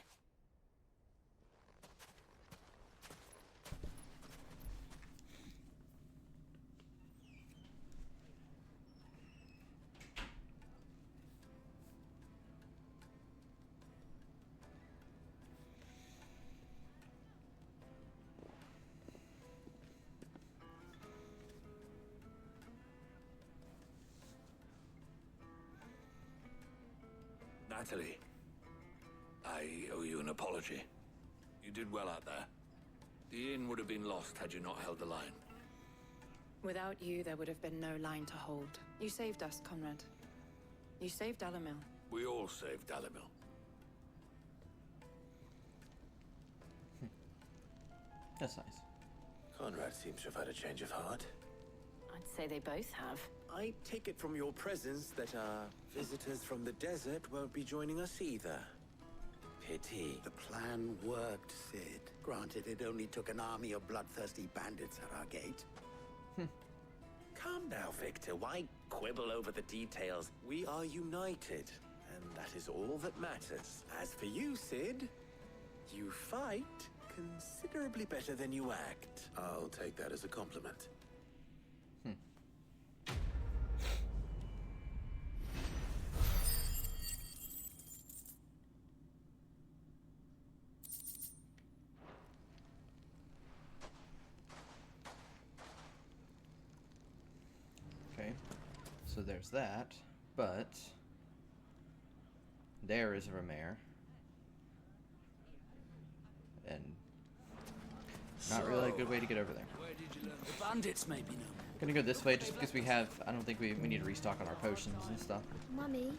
Natalie, I owe you an apology. You did well out there. The inn would have been lost had you not held the line. Without you, there would have been no line to hold. You saved us, Conrad. You saved Alamil. We all saved Alamil. That's nice. Conrad seems to have had a change of heart. I'd say they both have. I take it from your presence that our visitors from the desert won't be joining us either. Pity. The plan worked, Sid. Granted, it only took an army of bloodthirsty bandits at our gate. Calm now, Victor. Why quibble over the details? We are united, and that is all that matters. As for you, Sid, you fight considerably better than you act. I'll take that as a compliment. Okay, so there's that, but there is Romare, and not really a good way to get over there. Where did you learn? The bandits may be known. Gonna go this way just because we have, I don't think we need to restock on our potions and stuff. Mummy,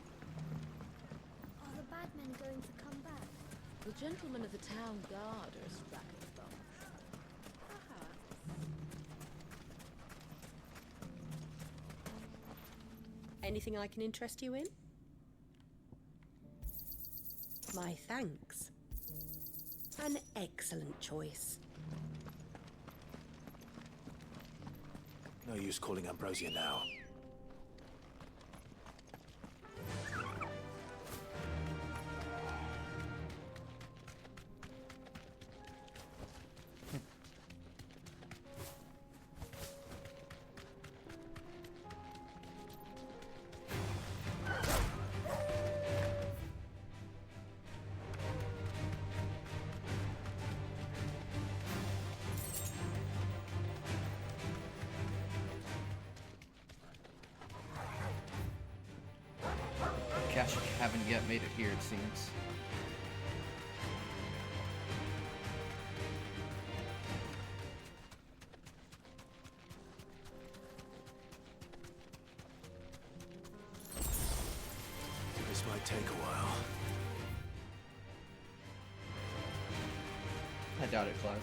are the bad men going to come back? The gentlemen of the town guard are a strapping bunch. Perhaps. Anything I can interest you in? My thanks. An excellent choice. No use calling Ambrosia now. Cash haven't yet made it here, it seems. This might take a while. I doubt it, Clive.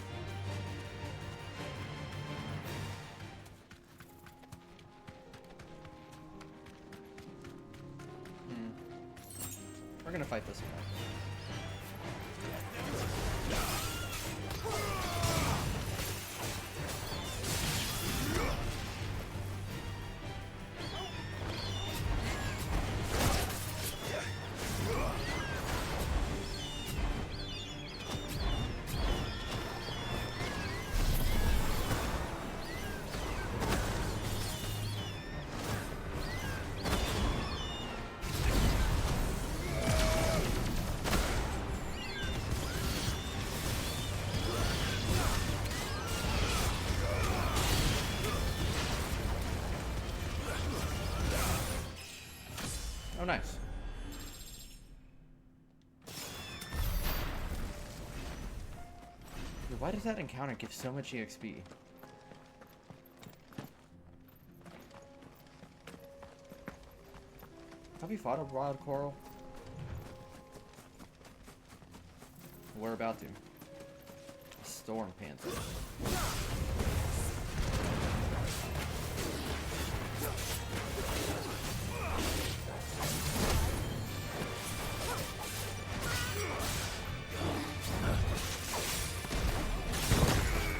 We're gonna fight this one. Oh, nice. Dude, why does that encounter give so much EXP? Have we fought a wild coral? We're about to. Storm panther.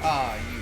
Ah, you.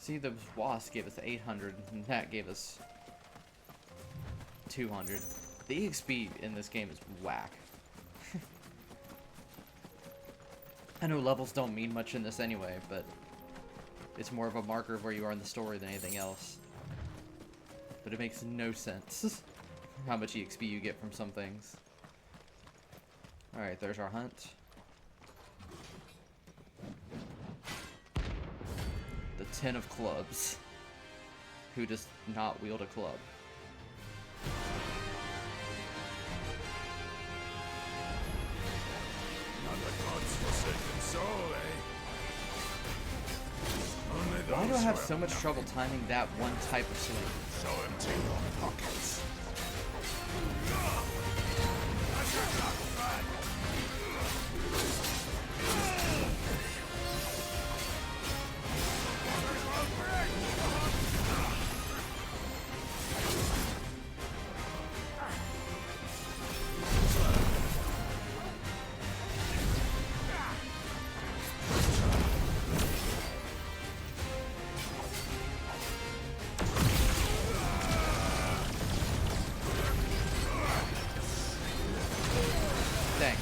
See, the wasp gave us 800, and that gave us 200. The EXP in this game is whack. I know levels don't mean much in this anyway, but it's more of a marker of where you are in the story than anything else. But it makes no sense how much EXP you get from some things. Alright, there's our hunt. The 10 of clubs. Who does not wield a club? Not the gods forsaken soul, eh? Only Why do I those have who so much trouble timing that one type of swing? So empty your pockets. Dang.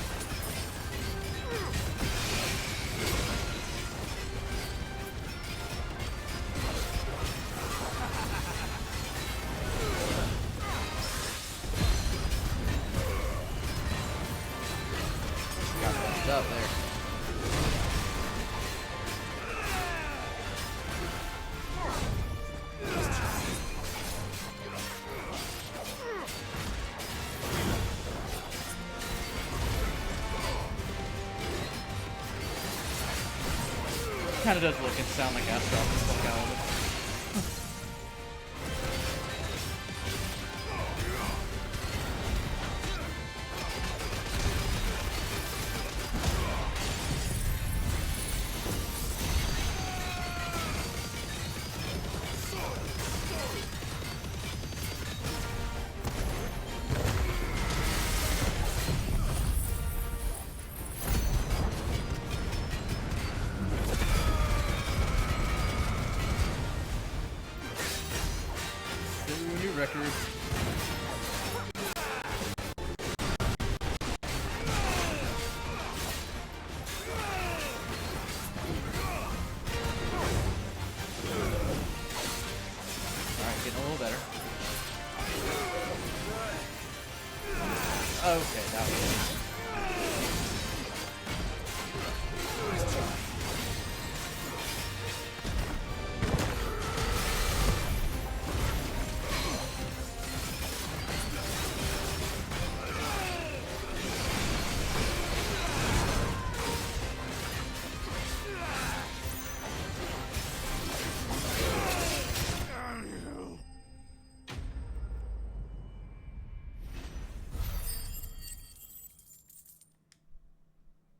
Got messed up there. Kind of does look and sound like Astaroth is fuck out of it. New record. Alright, getting a little better. Okay, that was it.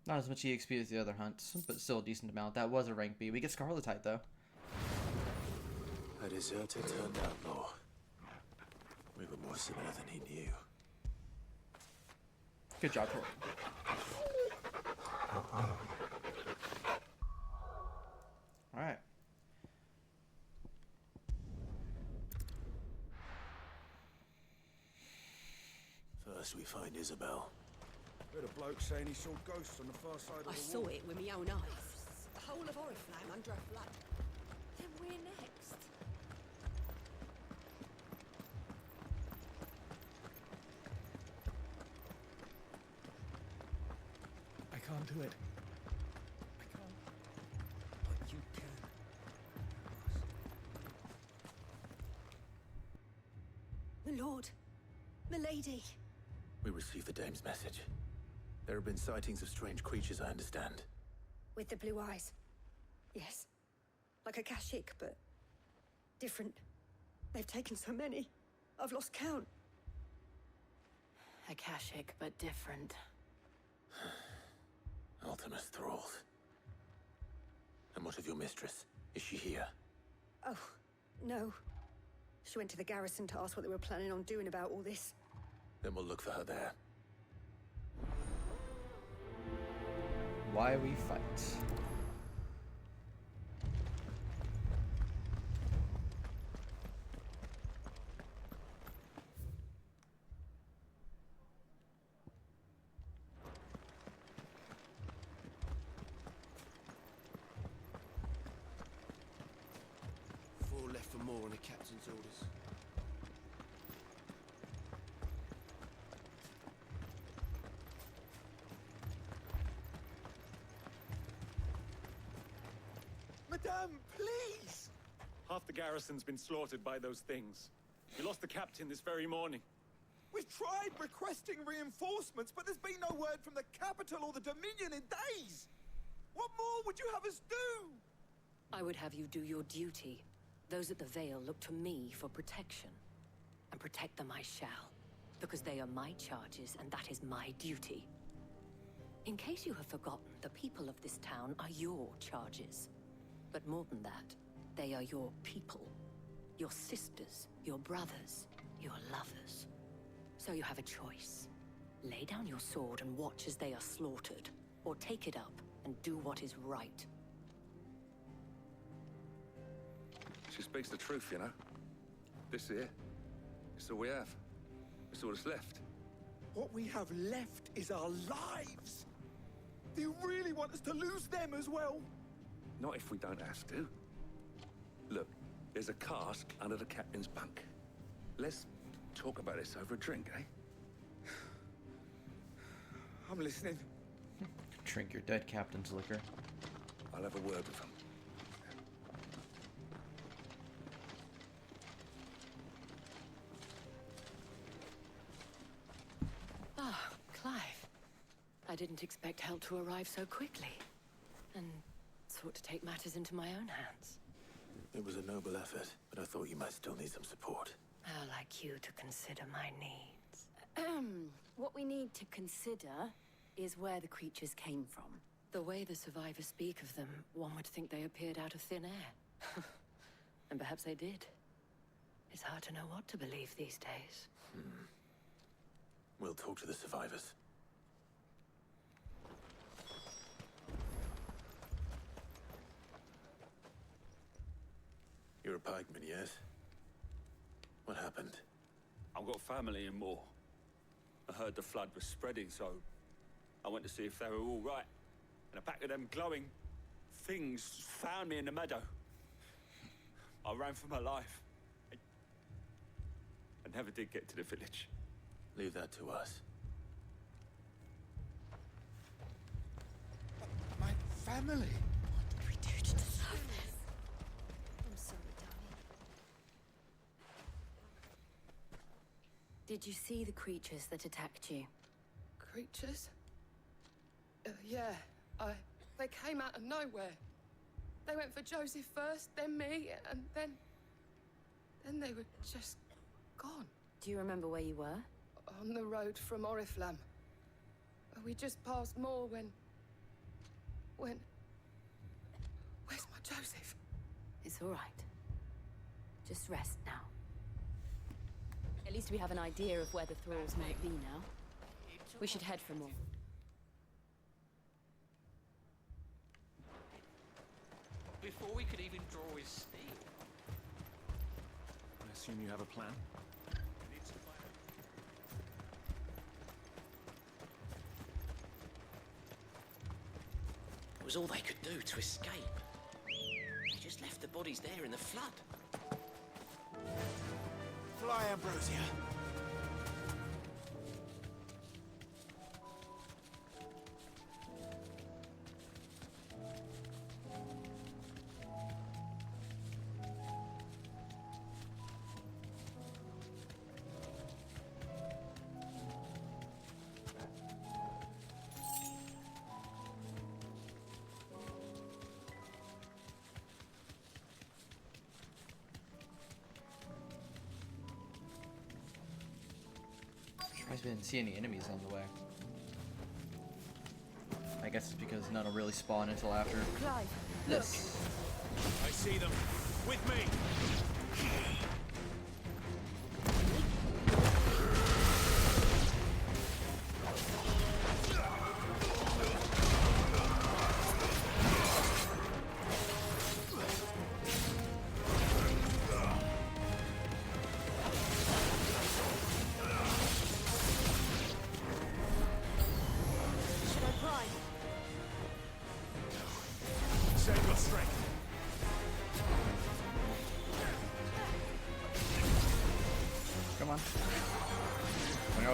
Not as much EXP as the other hunts, but still a decent amount. That was a rank B. We get Scarletite though. A deserter turned outlaw. We were more similar than he knew. Good job, Tori. Alright. First we find Isabel. Heard a bloke saying he saw ghosts on the far side of the I saw wall. it with my own eyes. The whole of Oriflamme under a flood. Then we're next. I can't do it. I can't. But you can. My lord. My lady. We received the dame's message. There have been sightings of strange creatures, I understand. With the blue eyes. Yes. Like a Kashik, but different. They've taken so many. I've lost count. Akashic, but different. Ultimus thralls. And what of your mistress? Is she here? Oh, no. She went to the garrison to ask what they were planning on doing about all this. Then we'll look for her there. Why we fight. Captain's orders. Madame, please! Half the garrison's been slaughtered by those things. We lost the captain this very morning. We've tried requesting reinforcements, but there's been no word from the capital or the Dominion in days! What more would you have us do? I would have you do your duty. Those at the Vale look to me for protection. And protect them I shall. Because they are my charges, and that is my duty. In case you have forgotten, the people of this town are your charges. But more than that, they are your people. Your sisters, your brothers, your lovers. So you have a choice. Lay down your sword and watch as they are slaughtered. Or take it up and do what is right. She speaks the truth, you know. This here, it's all we have. It's all that's left. What we have left is our lives! Do you really want us to lose them as well? Not if we don't have to. Look, there's a cask under the captain's bunk. Let's talk about this over a drink, eh? I'm listening. Drink your dead captain's liquor. I'll have a word with him. Ah, Clive. I didn't expect help to arrive so quickly. And sought to take matters into my own hands. It was a noble effort, but I thought you might still need some support. How like you to consider my needs. What we need to consider is where the creatures came from. The way the survivors speak of them, one would think they appeared out of thin air. And perhaps they did. It's hard to know what to believe these days. We'll talk to the survivors. You're a pikeman, yes? What happened? I've got family in Moor. I heard the flood was spreading, so I went to see if they were all right. And a pack of them glowing things found me in the meadow. I ran for my life. I never did get to the village. Leave that to us. My family! What did we do to deserve this? I'm sorry, darling. Did you see the creatures that attacked you? Creatures? Yeah, they came out of nowhere. They went for Joseph first, then me, and then they were just gone. Do you remember where you were? On the road from Oriflamme. We just passed Moor when... Where's my Joseph? It's all right. Just rest now. At least we have an idea of where the thralls might be now. We should head for more. Before we could even draw his steel. I assume you have a plan? It was all they could do to escape. They just left the bodies there in the flood. Fly, Ambrosia! I didn't see any enemies on the way. I guess it's because none will really spawn until after Clive, this. I see them. With me! Save your strength.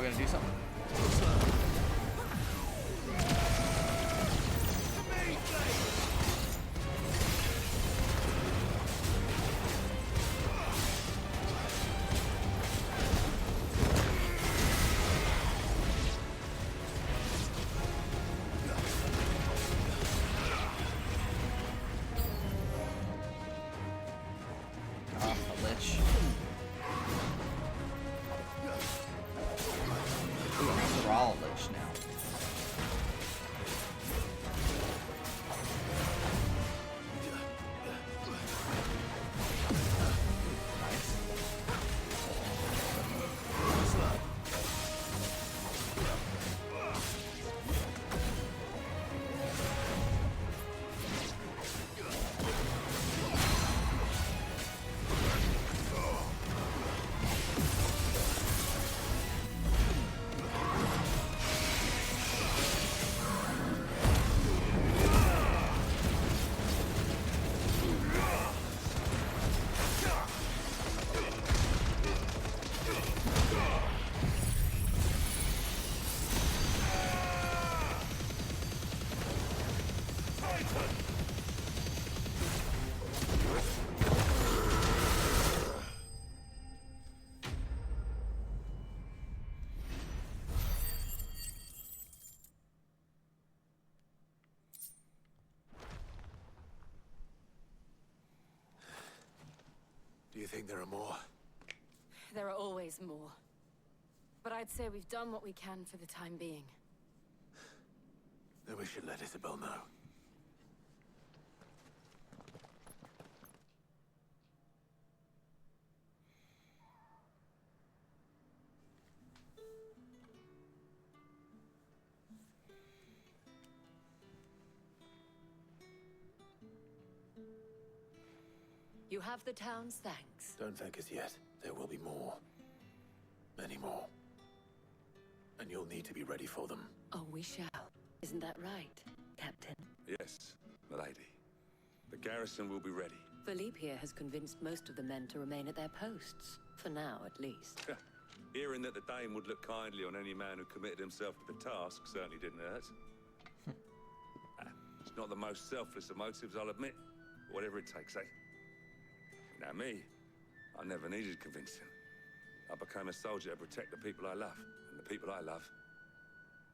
y'all gonna do something? Ah, a lich. Ooh, a thrall lich now. Do you think there are more? There are always more. But I'd say we've done what we can for the time being. Then we should let Isabel know. You have the town's thanks. Don't thank us yet. There will be more. Many more. And you'll need to be ready for them. Oh, we shall. Isn't that right, Captain? Yes, milady. The garrison will be ready. Philippe here has convinced most of the men to remain at their posts. For now, at least. Hearing that the Dane would look kindly on any man who committed himself to the task certainly didn't hurt. It's not the most selfless of motives, I'll admit. But whatever it takes, eh? Now me, I never needed convincing. I became a soldier to protect the people I love. And the people I love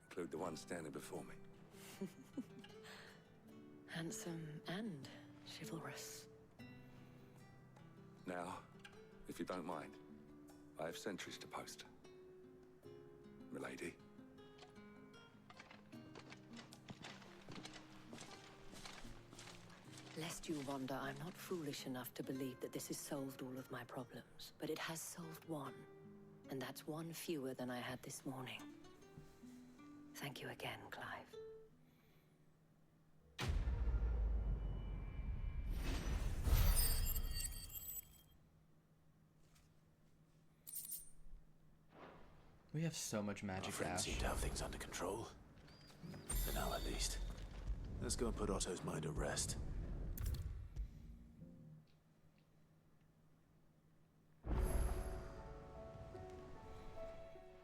include the ones standing before me. Handsome and chivalrous. Now, if you don't mind, I have sentries to post. Milady. Lest you wonder, I'm not foolish enough to believe that this has solved all of my problems. But it has solved one. And that's one fewer than I had this morning. Thank you again, Clive. We have so much Our magic, friends Ash. seem to have things under control. For now, at least. Let's go and put Otto's mind at rest.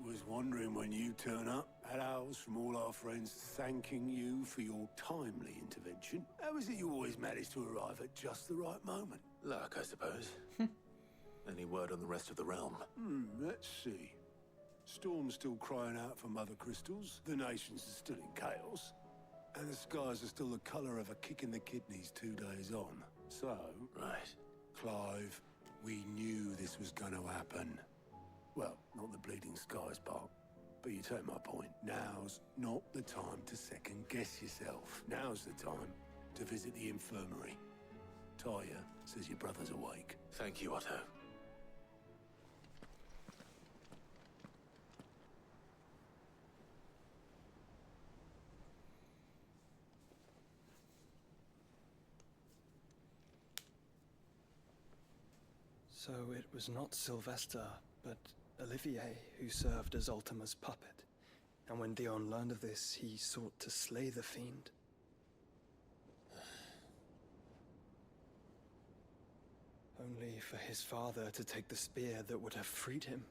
Was wondering when you turn up. Had owls from all our friends thanking you for your timely intervention. How is it you always manage to arrive at just the right moment? Luck, I suppose. Any word on the rest of the realm? Let's see. Storm's still crying out for mother crystals. The nations are still in chaos. And the skies are still the color of a kick in the kidneys 2 days on. So... Right. Clive, we knew this was gonna happen. Well, not the bleeding skies part. But you take my point. Now's not the time to second-guess yourself. Now's the time to visit the infirmary. Talia says your brother's awake. Thank you, Otto. So it was not Sylvester, but Olivier who served as Ultima's puppet. And when Dion learned of this, he sought to slay the fiend. Only for his father to take the spear that would have freed him.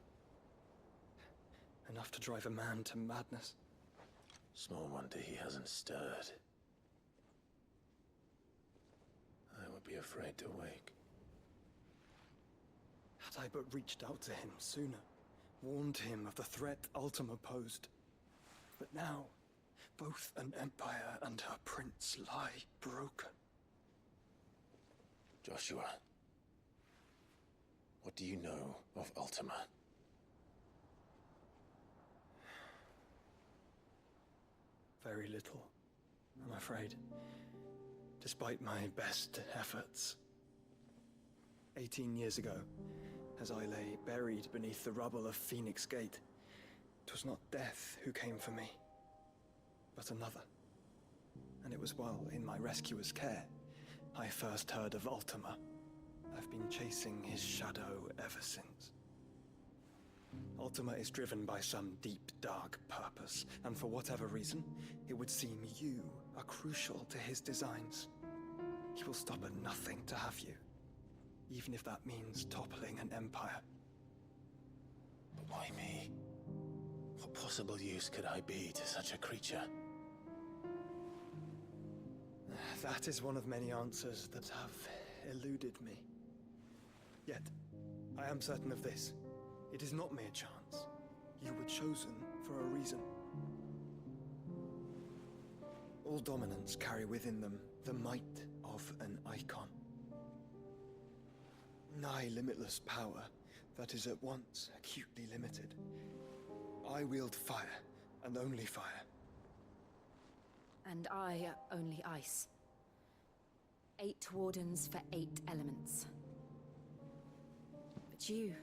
enough to drive a man to madness. Small wonder he hasn't stirred. I would be afraid to wake. Had I but reached out to him sooner, warned him of the threat Ultima posed. But now, both an empire and her prince lie broken. Joshua, what do you know of Ultima? Very little, I'm afraid. Despite my best efforts. 18 years ago, as I lay buried beneath the rubble of Phoenix Gate, it was not death who came for me, but another. And it was while in my rescuer's care, I first heard of Ultima. I've been chasing his shadow ever since. Ultima is driven by some deep, dark purpose, and for whatever reason, it would seem you are crucial to his designs. He will stop at nothing to have you, even if that means toppling an empire. But why me? What possible use could I be to such a creature? That is one of many answers that have eluded me. Yet, I am certain of this. It is not mere chance. You were chosen for a reason. All dominants carry within them the might of an icon. Nigh limitless power that is at once acutely limited. I wield fire, and only fire. And I only ice. 8 wardens for 8 elements. But you,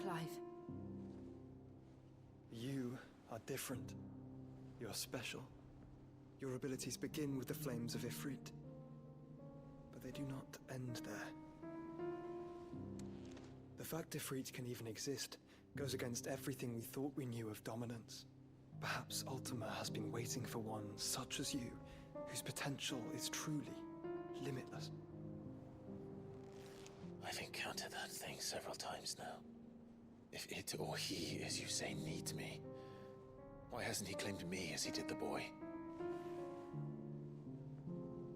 Clive. You are different. You're special. Your abilities begin with the flames of Ifrit. But they do not end there. The fact Ifrit can even exist goes against everything we thought we knew of dominance. Perhaps Ultima has been waiting for one such as you, whose potential is truly limitless. I've encountered that thing several times now. If it or he, as you say, needs me, why hasn't he claimed me as he did the boy?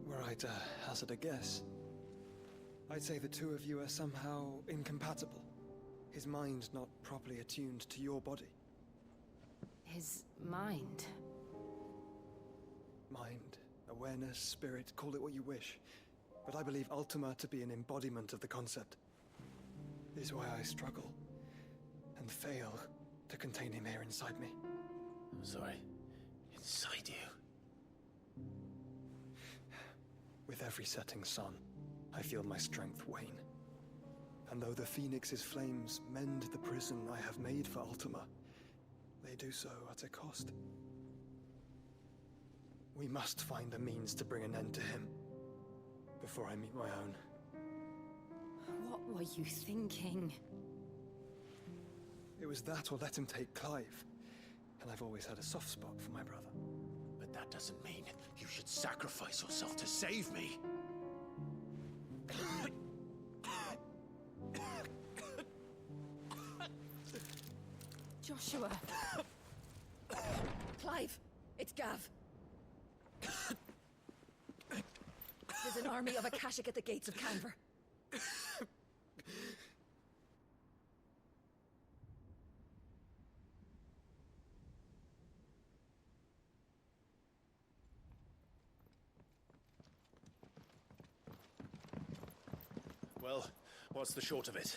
Were I to hazard a guess, I'd say the two of you are somehow incompatible. His mind not properly attuned to your body. His mind? Mind, awareness, spirit, call it what you wish. But I believe Ultima to be an embodiment of the concept. This is why I struggle and fail to contain him here inside me. I'm sorry. Inside you? With every setting sun, I feel my strength wane. And though the Phoenix's flames mend the prison I have made for Ultima, they do so at a cost. We must find a means to bring an end to him before I meet my own. What were you thinking? It was that or let him take Clive. And I've always had a soft spot for my brother. But that doesn't mean you should sacrifice yourself to save me. Joshua! Clive! It's Gav! There's an army of Akashic at the gates of Canver. Well, what's the short of it?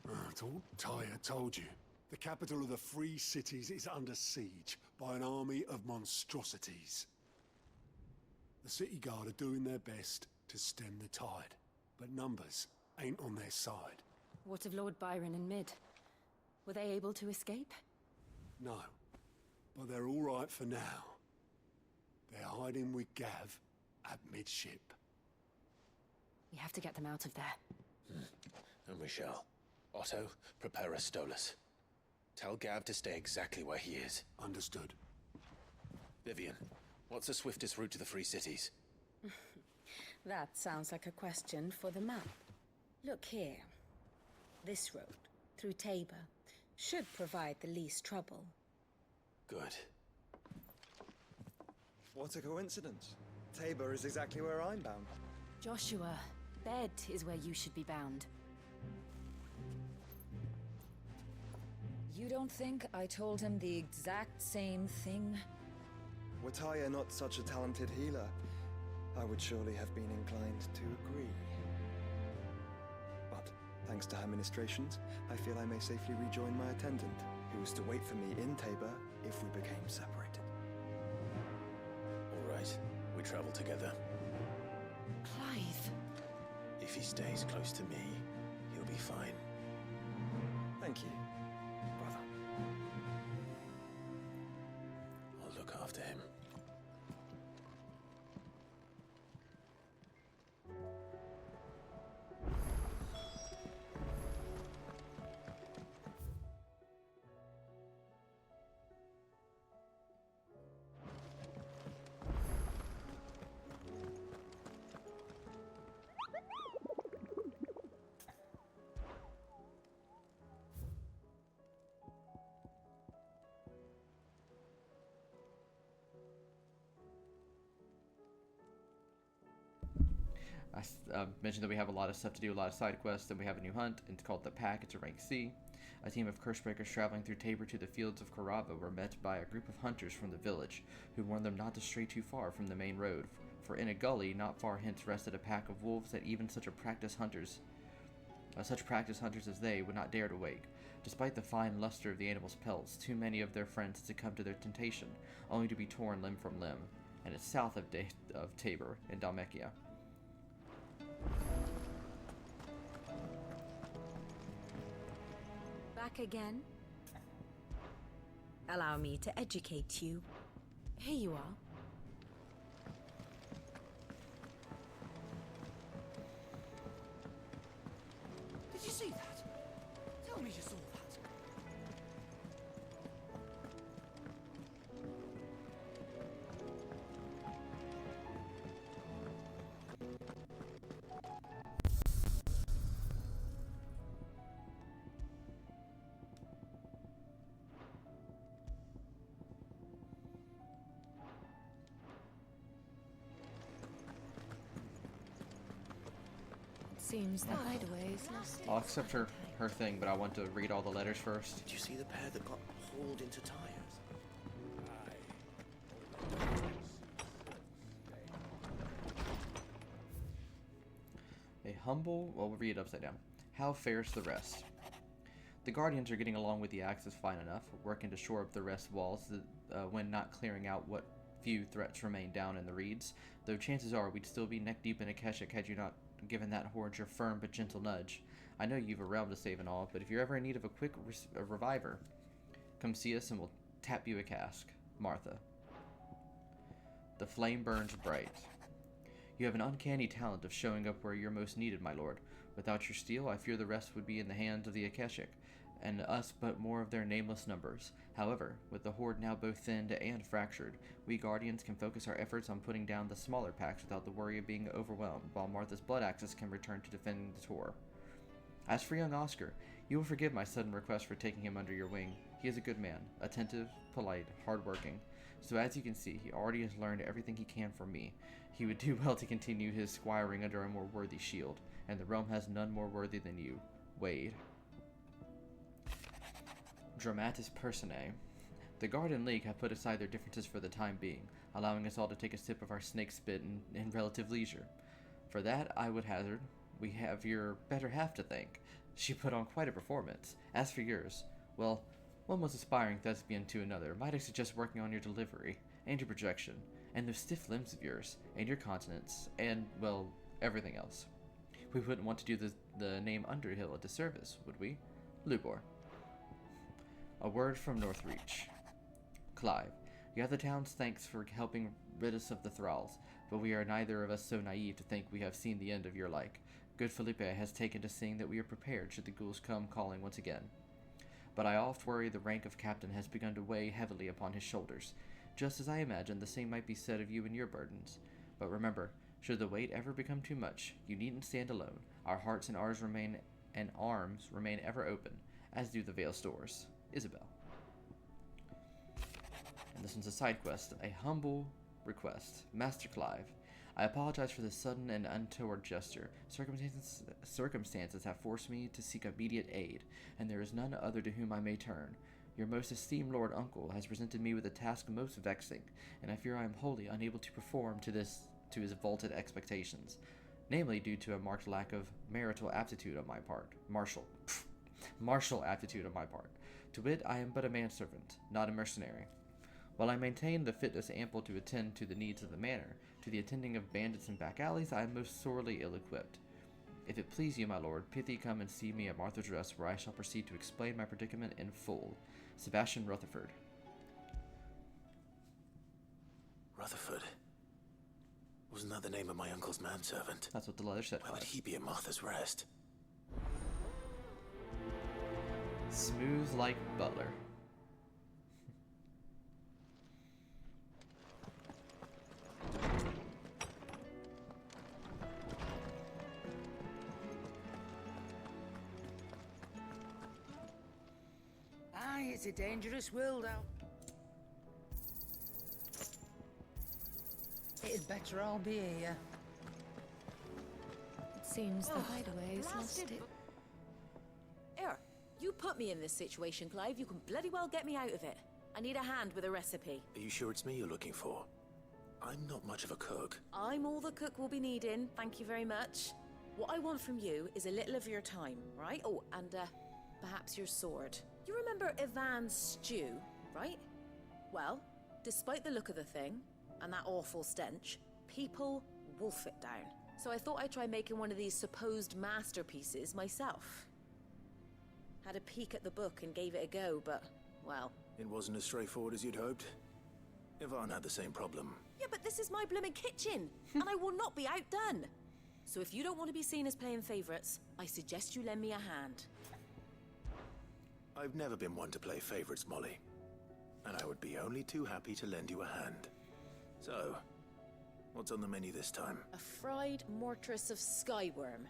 I thought Tyre told you. The capital of the Free Cities is under siege by an army of monstrosities. The City Guard are doing their best to stem the tide, but numbers ain't on their side. What of Lord Byron and Mid? Were they able to escape? No, but they're all right for now. They're hiding with Gav at midship. We have to get them out of there. And we shall. Otto, prepare a Stolas. Tell Gav to stay exactly where he is. Understood. Vivian, what's the swiftest route to the Free Cities? That sounds like a question for the map. Look here. This road, through Tabor, Should provide the least trouble. Good. What a coincidence. Tabor is exactly where I'm bound. Joshua, bed is where you should be bound. You don't think I told him the exact same thing? Were Taya not such a talented healer, I would surely have been inclined to agree. But, thanks to her ministrations, I feel I may safely rejoin my attendant, who was to wait for me in Tabor if we became separated. All right, we travel together. Clive. If he stays close to me, he'll be fine. Thank you, brother. I'll look after him. I mentioned that we have a lot of stuff to do, a lot of side quests, and we have a new hunt. It's called the Pack. It's a rank C. A team of Cursebreakers traveling through Tabor to the fields of Karava were met by a group of hunters from the village, who warned them not to stray too far from the main road, for in a gully not far hence rested a pack of wolves that even such practiced hunters as they would not dare to wake. Despite the fine luster of the animals' pelts, too many of their friends had succumbed to their temptation, only to be torn limb from limb. And it's south of Tabor, in Dalmekia. Back again? Allow me to educate you. Here you are. Did you see that? Tell me you saw that. Seems the hideaway is lost. I'll accept her thing, but I want to read all the letters first. Did you see the pair that got hauled into tires? A humble... Well, we'll read it upside down. How fares the rest? The Guardians are getting along with the Axis fine enough, working to shore up the rest walls when not clearing out what few threats remain down in the reeds, though chances are we'd still be neck-deep in Akashic had you not given that horde your firm but gentle nudge. I know you've a realm to save and all, but if you're ever in need of a quick reviver, come see us and we'll tap you a cask. Martha. The flame burns bright. You have an uncanny talent of showing up where you're most needed, my lord. Without your steel, I fear the rest would be in the hands of the Akashic, and us but more of their nameless numbers. However, with the horde now both thinned and fractured, we Guardians can focus our efforts on putting down the smaller packs without the worry of being overwhelmed, while Martha's blood axis can return to defending the Tor. As for young Oscar, you will forgive my sudden request for taking him under your wing. He is a good man, attentive, polite, hard-working. So as you can see, he already has learned everything he can from me. He would do well to continue his squiring under a more worthy shield, and the realm has none more worthy than you, Wade. Dramatis Personae. The Guardian League have put aside their differences for the time being, allowing us all to take a sip of our snake spit in relative leisure. For that, I would hazard, we have your better half to thank. She put on quite a performance. As for yours, well, one was aspiring thespian to another. Might I suggest working on your delivery, and your projection, and those stiff limbs of yours, and your continence, and, well, everything else. We wouldn't want to do the name Underhill a disservice, would we? Lubor. A word from Northreach. Clive, you have the town's thanks for helping rid us of the thralls, but we are neither of us so naive to think we have seen the end of your like. Good Felipe has taken to seeing that we are prepared should the ghouls come calling once again. But I oft worry the rank of captain has begun to weigh heavily upon his shoulders, just as I imagine the same might be said of you and your burdens. But remember, should the weight ever become too much, you needn't stand alone. Our hearts and arms remain ever open. as do the Vale stores. Isabel. And this one's a side quest. A humble request. Master Clive, I apologize for this sudden and untoward gesture. Circumstances have forced me to seek immediate aid, and there is none other to whom I may turn. Your most esteemed Lord Uncle has presented me with a task most vexing, and I fear I am wholly unable to perform to his vaulted expectations, namely due to a marked lack of martial aptitude on my part. Martial aptitude on my part. To wit, I am but a manservant, not a mercenary. While I maintain the fitness ample to attend to the needs of the manor, to the attending of bandits and back alleys I am most sorely ill-equipped. If it please you, my lord, pithee come and see me at Martha's Rest, where I shall proceed to explain my predicament in full. Sebastian Rutherford. Rutherford? Wasn't that the name of my uncle's manservant? That's what the letter said. Why would he be at Martha's Rest? Smooth like butler. Aye, it's a dangerous world out. It'd better all be here. It seems the hideaway's lost it. Here, you put me in this situation, Clive. You can bloody well get me out of it. I need a hand with a recipe. Are you sure it's me you're looking for? I'm not much of a cook. I'm all the cook will be needing, thank you very much. What I want from you is a little of your time, right? Oh, and perhaps your sword. You remember Ivan's stew, right? Well, despite the look of the thing, and that awful stench, people wolf it down. So I thought I'd try making one of these supposed masterpieces myself. Had a peek at the book and gave it a go, but, well... It wasn't as straightforward as you'd hoped. Ivan had the same problem. Yeah, but this is my blooming kitchen, and I will not be outdone. So if you don't want to be seen as playing favorites, I suggest you lend me a hand. I've never been one to play favorites, Molly. And I would be only too happy to lend you a hand. So, what's on the menu this time? A fried mortress of skyworm.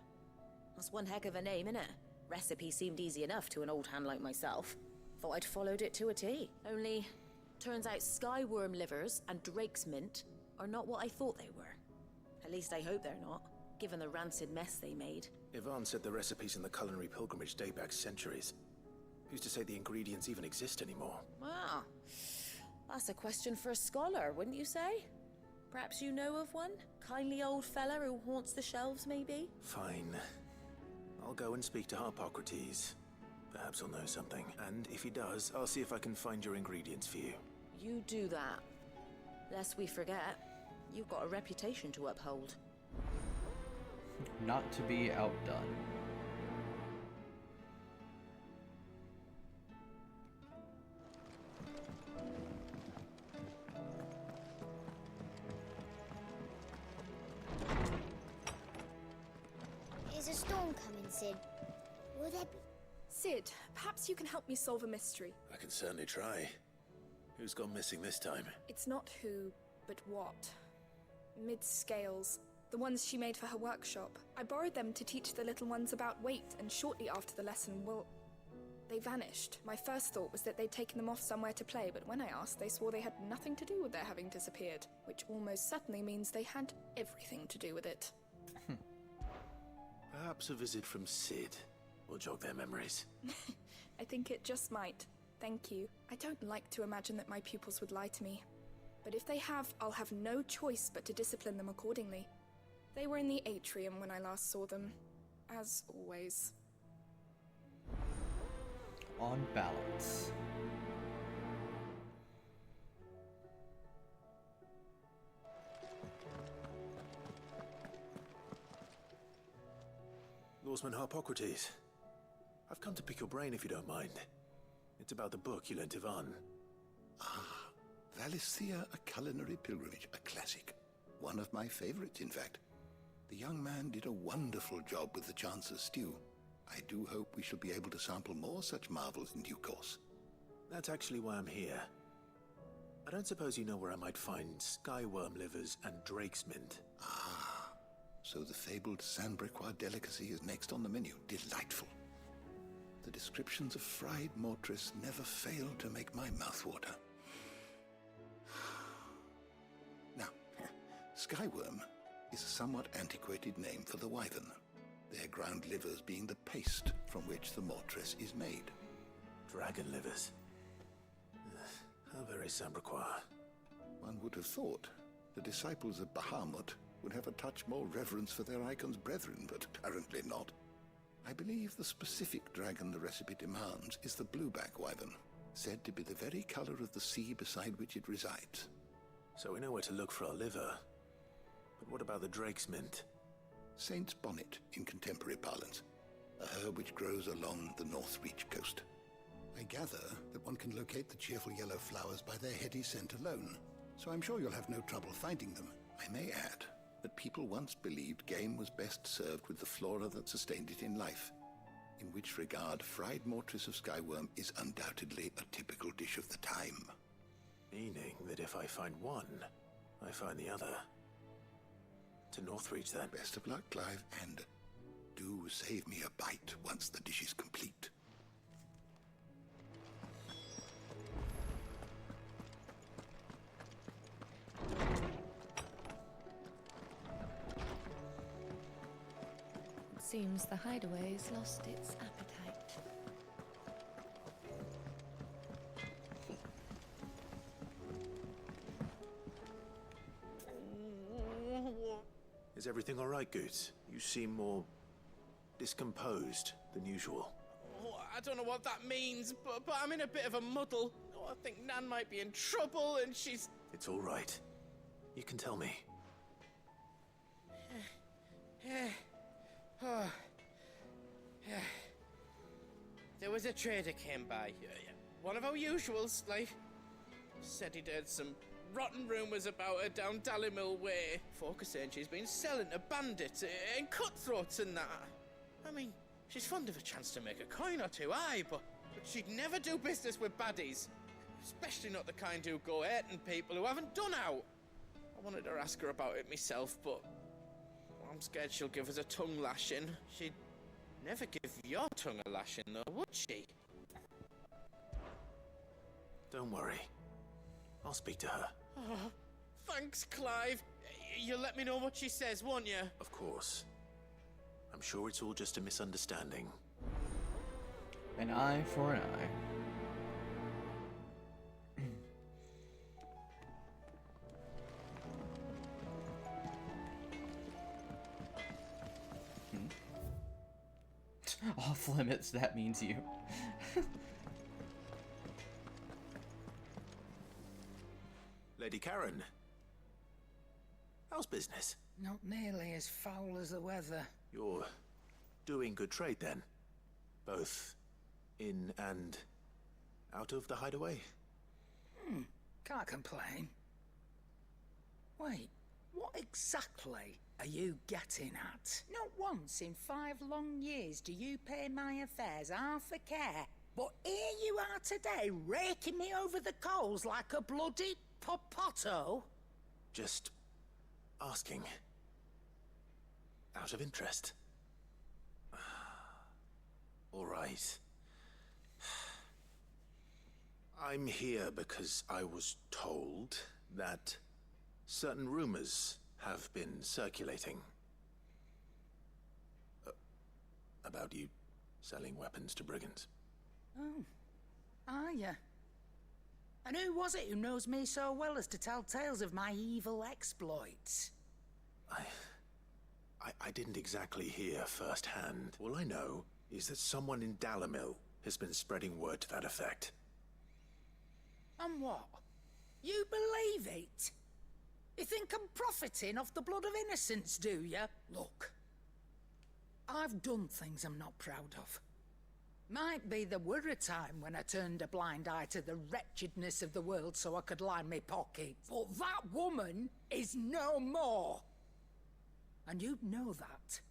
That's one heck of a name, innit? Recipe seemed easy enough to an old hand like myself. Thought I'd followed it to a T. Only, turns out skyworm livers and drake's mint are not what I thought they were. At least I hope they're not, given the rancid mess they made. Ivan said the recipes in the culinary pilgrimage date back centuries. Who's to say the ingredients even exist anymore? Wow. That's a question for a scholar, wouldn't you say? Perhaps you know of one? Kindly old fella who haunts the shelves, maybe? Fine. I'll go and speak to Harpocrates. Perhaps he'll know something. And if he does, I'll see if I can find your ingredients for you. You do that. Lest we forget, you've got a reputation to uphold. Not to be outdone. Is a storm coming, Sid? Will there be... Sid, perhaps you can help me solve a mystery. I can certainly try. Who's gone missing this time? It's not who, but what. Mid-scales. The ones she made for her workshop. I borrowed them to teach the little ones about weight, and shortly after the lesson, well, they vanished. My first thought was that they'd taken them off somewhere to play, but when I asked, they swore they had nothing to do with their having disappeared, which almost certainly means they had everything to do with it. Perhaps a visit from Sid will jog their memories. I think it just might. Thank you. I don't like to imagine that my pupils would lie to me. But if they have, I'll have no choice but to discipline them accordingly. They were in the atrium when I last saw them, as always. On balance. Lawsman Harpocrates. I've come to pick your brain if you don't mind. It's about the book you lent Ivan. Ah, Valisthea, a culinary pilgrimage, a classic. One of my favorites, in fact. The young man did a wonderful job with the Chance's stew. I do hope we shall be able to sample more such marvels in due course. That's actually why I'm here. I don't suppose you know where I might find skyworm livers and drake's mint. Ah, so the fabled San Bricois delicacy is next on the menu. Delightful. The descriptions of fried mortress never fail to make my mouth water. Now, skyworm is a somewhat antiquated name for the wyvern, their ground livers being the paste from which the mortress is made. Dragon livers. How very Sambraquois. One would have thought the disciples of Bahamut would have a touch more reverence for their icon's brethren, but apparently not. I believe the specific dragon the recipe demands is the blueback wyvern, said to be the very color of the sea beside which it resides. So we know where to look for our liver. But what about the drake's mint? Saint's bonnet in contemporary parlance, a herb which grows along the North Reach coast. I gather that one can locate the cheerful yellow flowers by their heady scent alone, so I'm sure you'll have no trouble finding them. I may add that people once believed game was best served with the flora that sustained it in life, in which regard fried mortress of skyworm is undoubtedly a typical dish of the time. Meaning that if I find one, I find the other. To Northreach, then. Best of luck, Clive, and do save me a bite once the dish is complete. Seems the hideaway's lost its appetite. Is everything all right, Goots? You seem more discomposed than usual. Oh, I don't know what that means, but I'm in a bit of a muddle. Oh, I think Nan might be in trouble, and she's... It's all right. You can tell me. There was a trader came by. One of our usuals, like. Said he'd heard some rotten rumours about her down Dallymil Way. Folk are saying she's been selling to bandits and cutthroats and that. I mean, she's fond of a chance to make a coin or two, aye, but she'd never do business with baddies. Especially not the kind who go hurting people who haven't done out. I wanted to ask her about it myself, but I'm scared she'll give us a tongue lashing. She'd never give your tongue a lashing, though, would she? Don't worry. I'll speak to her. Oh, thanks, Clive. You'll let me know what she says, won't you? Of course. I'm sure it's all just a misunderstanding. An eye for an eye. Off limits, that means you. Lady Karen. How's business? Not nearly as foul as the weather. You're doing good trade then? Both in and out of the hideaway? Can't complain. Wait, what exactly are you getting at? Not once in 5 long years do you pay my affairs half a care. But here you are today, raking me over the coals like a bloody popoto. Just asking. Out of interest. All right. I'm here because I was told that certain rumors have been circulating about you selling weapons to brigands. Oh, are ya? And who was it who knows me so well as to tell tales of my evil exploits? I didn't exactly hear firsthand. All I know is that someone in Dalamil has been spreading word to that effect. And what? You believe it? You think I'm profiting off the blood of innocents, do you? Look, I've done things I'm not proud of. Might be there were a time when I turned a blind eye to the wretchedness of the world so I could line my pockets. But that woman is no more. And you'd know that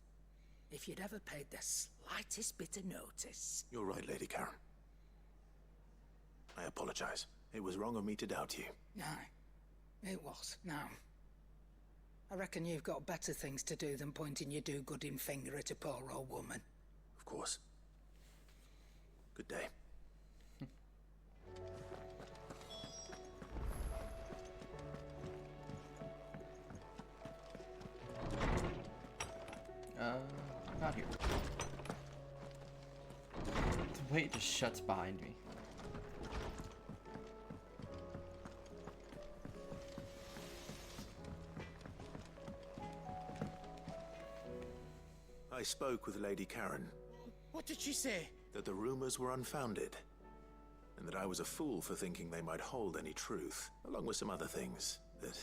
if you'd ever paid the slightest bit of notice. You're right, Lady Karen. I apologize. It was wrong of me to doubt you. Aye, it was. Now, I reckon you've got better things to do than pointing your do-gooding finger at a poor old woman. Of course. Good day. Not here. The way it just shuts behind me. I spoke with Lady Karen. What did she say? That the rumors were unfounded, and that I was a fool for thinking they might hold any truth, along with some other things that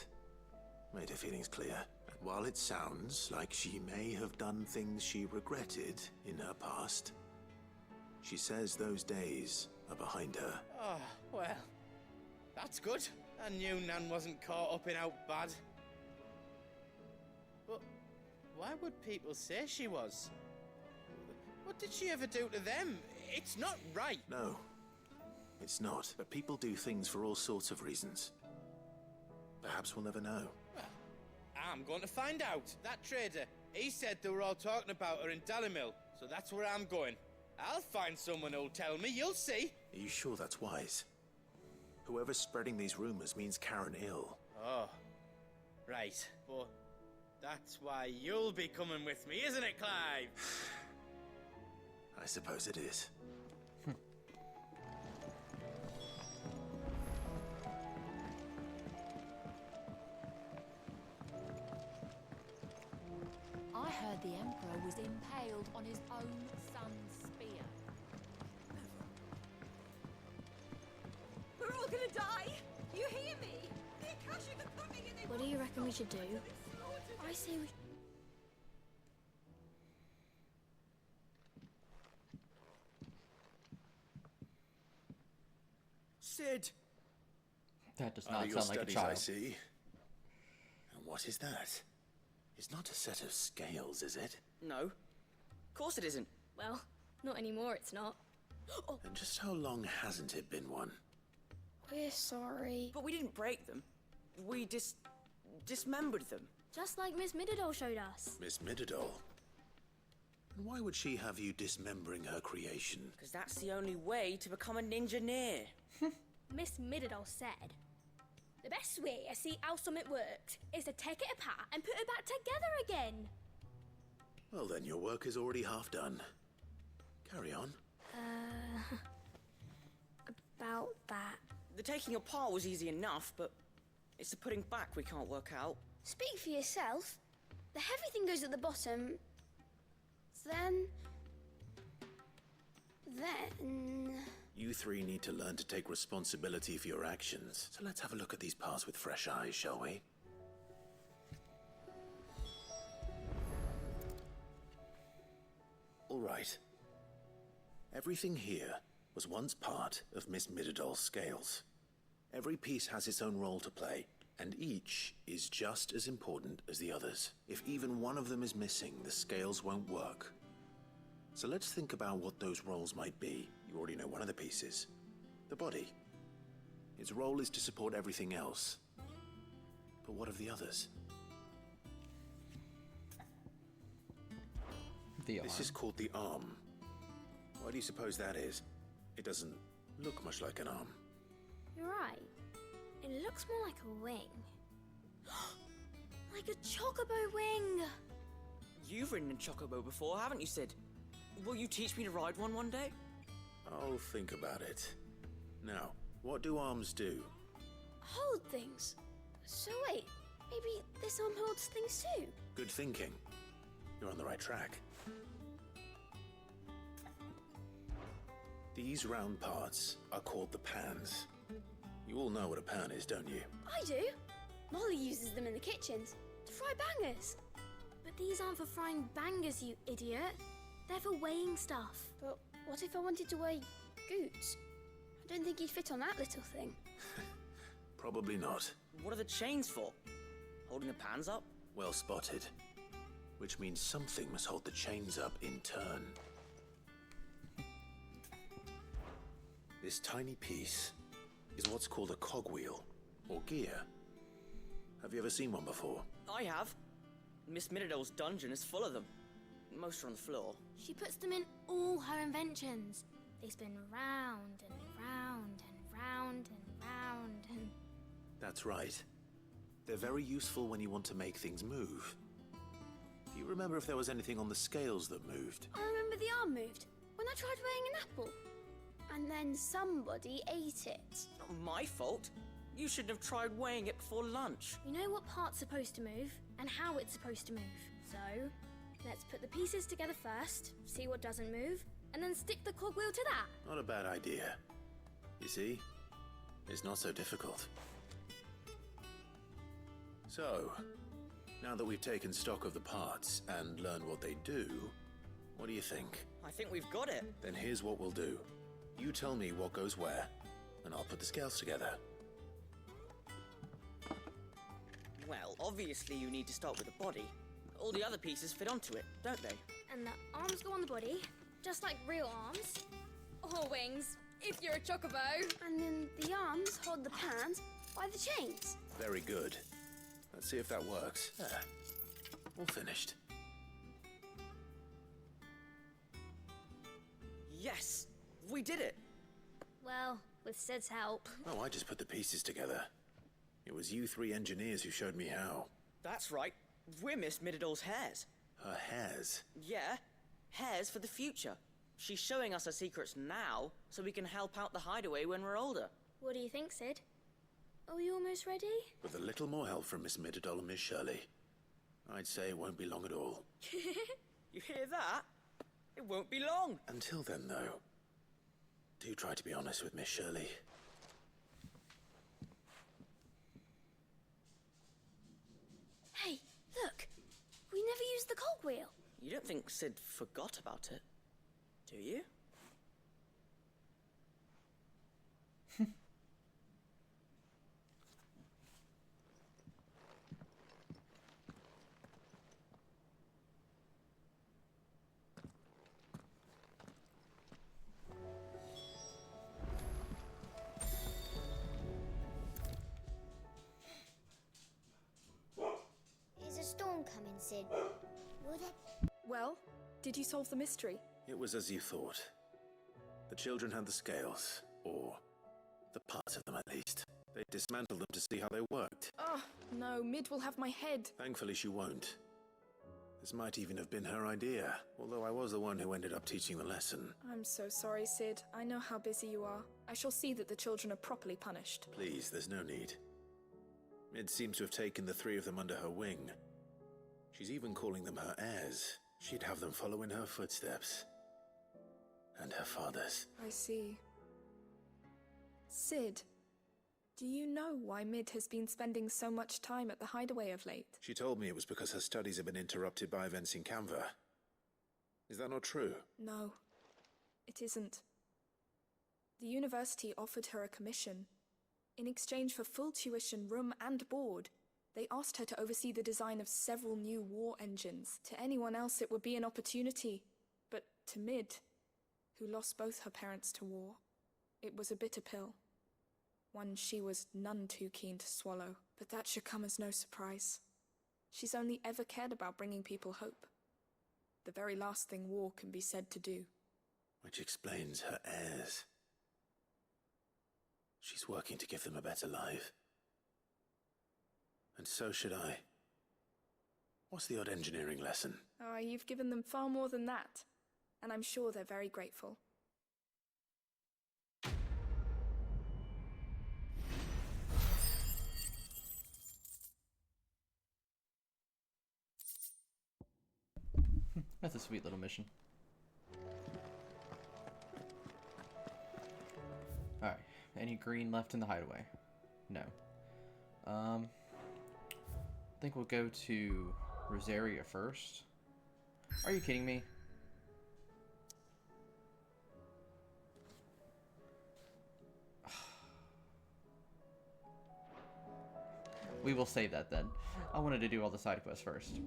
made her feelings clear. And while it sounds like she may have done things she regretted in her past, she says those days are behind her. Oh, well, that's good. I knew Nan wasn't caught up in out bad. But why would people say she was? What did she ever do to them? It's not right. No, it's not. But people do things for all sorts of reasons. Perhaps we'll never know. Well, I'm going to find out. That trader, he said they were all talking about her in Dalimil, so that's where I'm going. I'll find someone who'll tell me, you'll see. Are you sure that's wise? Whoever's spreading these rumors means Karen ill. Oh, right. But that's why you'll be coming with me, isn't it, Clive? I suppose it is. I heard the Emperor was impaled on his own son's spear. We're all gonna die! You hear me? The Akashic are coming and they What do you reckon we should do? I say we... Sid! That does Your not sound like a studies, child. I see. And what is that? It's not a set of scales, is it? No. Of course it isn't. Well, not anymore, it's not. And just how long hasn't it been one? We're sorry. But we didn't break them. We dismembered them. Just like Miss Mididol showed us. Miss Mididol? And why would she have you dismembering her creation? Because that's the only way to become a ninja-neer. Miss Mididol said, the best way I see how something works is to take it apart and put it back together again. Well then, your work is already half done. Carry on. About that. The taking apart was easy enough, but it's the putting back we can't work out. Speak for yourself. The heavy thing goes at the bottom. Then... You three need to learn to take responsibility for your actions. So let's have a look at these parts with fresh eyes, shall we? All right. Everything here was once part of Miss Mididol's scales. Every piece has its own role to play, and each is just as important as the others. If even one of them is missing, the scales won't work. So let's think about what those roles might be. You already know one of the pieces. The body. Its role is to support everything else. But what of the others? The arm. This is called the arm. Why do you suppose that is? It doesn't look much like an arm. You're right. It looks more like a wing. Like a chocobo wing! You've ridden a chocobo before, haven't you, Sid? Will you teach me to ride one day? I'll think about it. Now, what do arms do? Hold things. So wait, maybe this arm holds things too? Good thinking. You're on the right track. These round parts are called the pans. You all know what a pan is, don't you? I do. Molly uses them in the kitchens to fry bangers. But these aren't for frying bangers, you idiot. They're for weighing stuff. But what if I wanted to weigh goots? I don't think he'd fit on that little thing. Probably not. What are the chains for? Holding the pans up? Well spotted. Which means something must hold the chains up in turn. This tiny piece is what's called a cogwheel, or gear. Have you ever seen one before? I have. Miss Mididol's dungeon is full of them. Most are on the floor. She puts them in all her inventions. They spin round and round and round and round and... That's right. They're very useful when you want to make things move. Do you remember if there was anything on the scales that moved? I remember the arm moved when I tried weighing an apple. And then somebody ate it. Not my fault. You shouldn't have tried weighing it before lunch. We know what part's supposed to move and how it's supposed to move. So, let's put the pieces together first, see what doesn't move, and then stick the cogwheel to that. Not a bad idea. You see? It's not so difficult. So, now that we've taken stock of the parts and learned what they do, what do you think? I think we've got it. Then here's what we'll do. You tell me what goes where, and I'll put the scales together. Well, obviously you need to start with the body. All the other pieces fit onto it, don't they? And the arms go on the body, just like real arms. Or wings, if you're a chocobo. And then the arms hold the pans by the chains. Very good. Let's see if that works. There. All finished. Yes! We did it! Well, with Sid's help. Oh, I just put the pieces together. It was you three engineers who showed me how. That's right. We're Miss Mididol's hairs. Her hairs? Yeah. Hairs for the future. She's showing us her secrets now, so we can help out the hideaway when we're older. What do you think, Sid? Are you almost ready? With a little more help from Miss Mididol and Miss Shirley, I'd say it won't be long at all. You hear that? It won't be long. Until then, though, do try to be honest with Miss Shirley. Hey, look! We never used the cogwheel. You don't think Sid forgot about it, do you? Is a storm coming, Sid? Would it? Well, did you solve the mystery? It was as you thought. The children had the scales, or the parts of them at least. They dismantled them to see how they worked. Oh, no, Mid will have my head. Thankfully she won't. This might even have been her idea, although I was the one who ended up teaching the lesson. I'm so sorry, Sid. I know how busy you are. I shall see that the children are properly punished. Please, there's no need. Mid seems to have taken the three of them under her wing. She's even calling them her heirs. She'd have them follow in her footsteps. And her father's. I see. Sid, do you know why Mid has been spending so much time at the hideaway of late? She told me it was because her studies have been interrupted by events in Canva. Is that not true? No, it isn't. The university offered her a commission. In exchange for full tuition, room and board, they asked her to oversee the design of several new war engines. To anyone else it would be an opportunity, but to Mid, who lost both her parents to war, it was a bitter pill. One she was none too keen to swallow, but that should come as no surprise. She's only ever cared about bringing people hope. The very last thing war can be said to do. Which explains her heirs. She's working to give them a better life. And so should I. What's the odd engineering lesson? Ah, you've given them far more than that, and I'm sure they're very grateful. That's a sweet little mission. Alright, any green left in the hideaway? No. I think we'll go to Rosaria first. Are you kidding me? We will save that then. I wanted to do all the side quests first.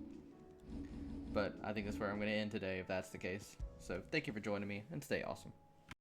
But I think that's where I'm going to end today if that's the case. So thank you for joining me and stay awesome.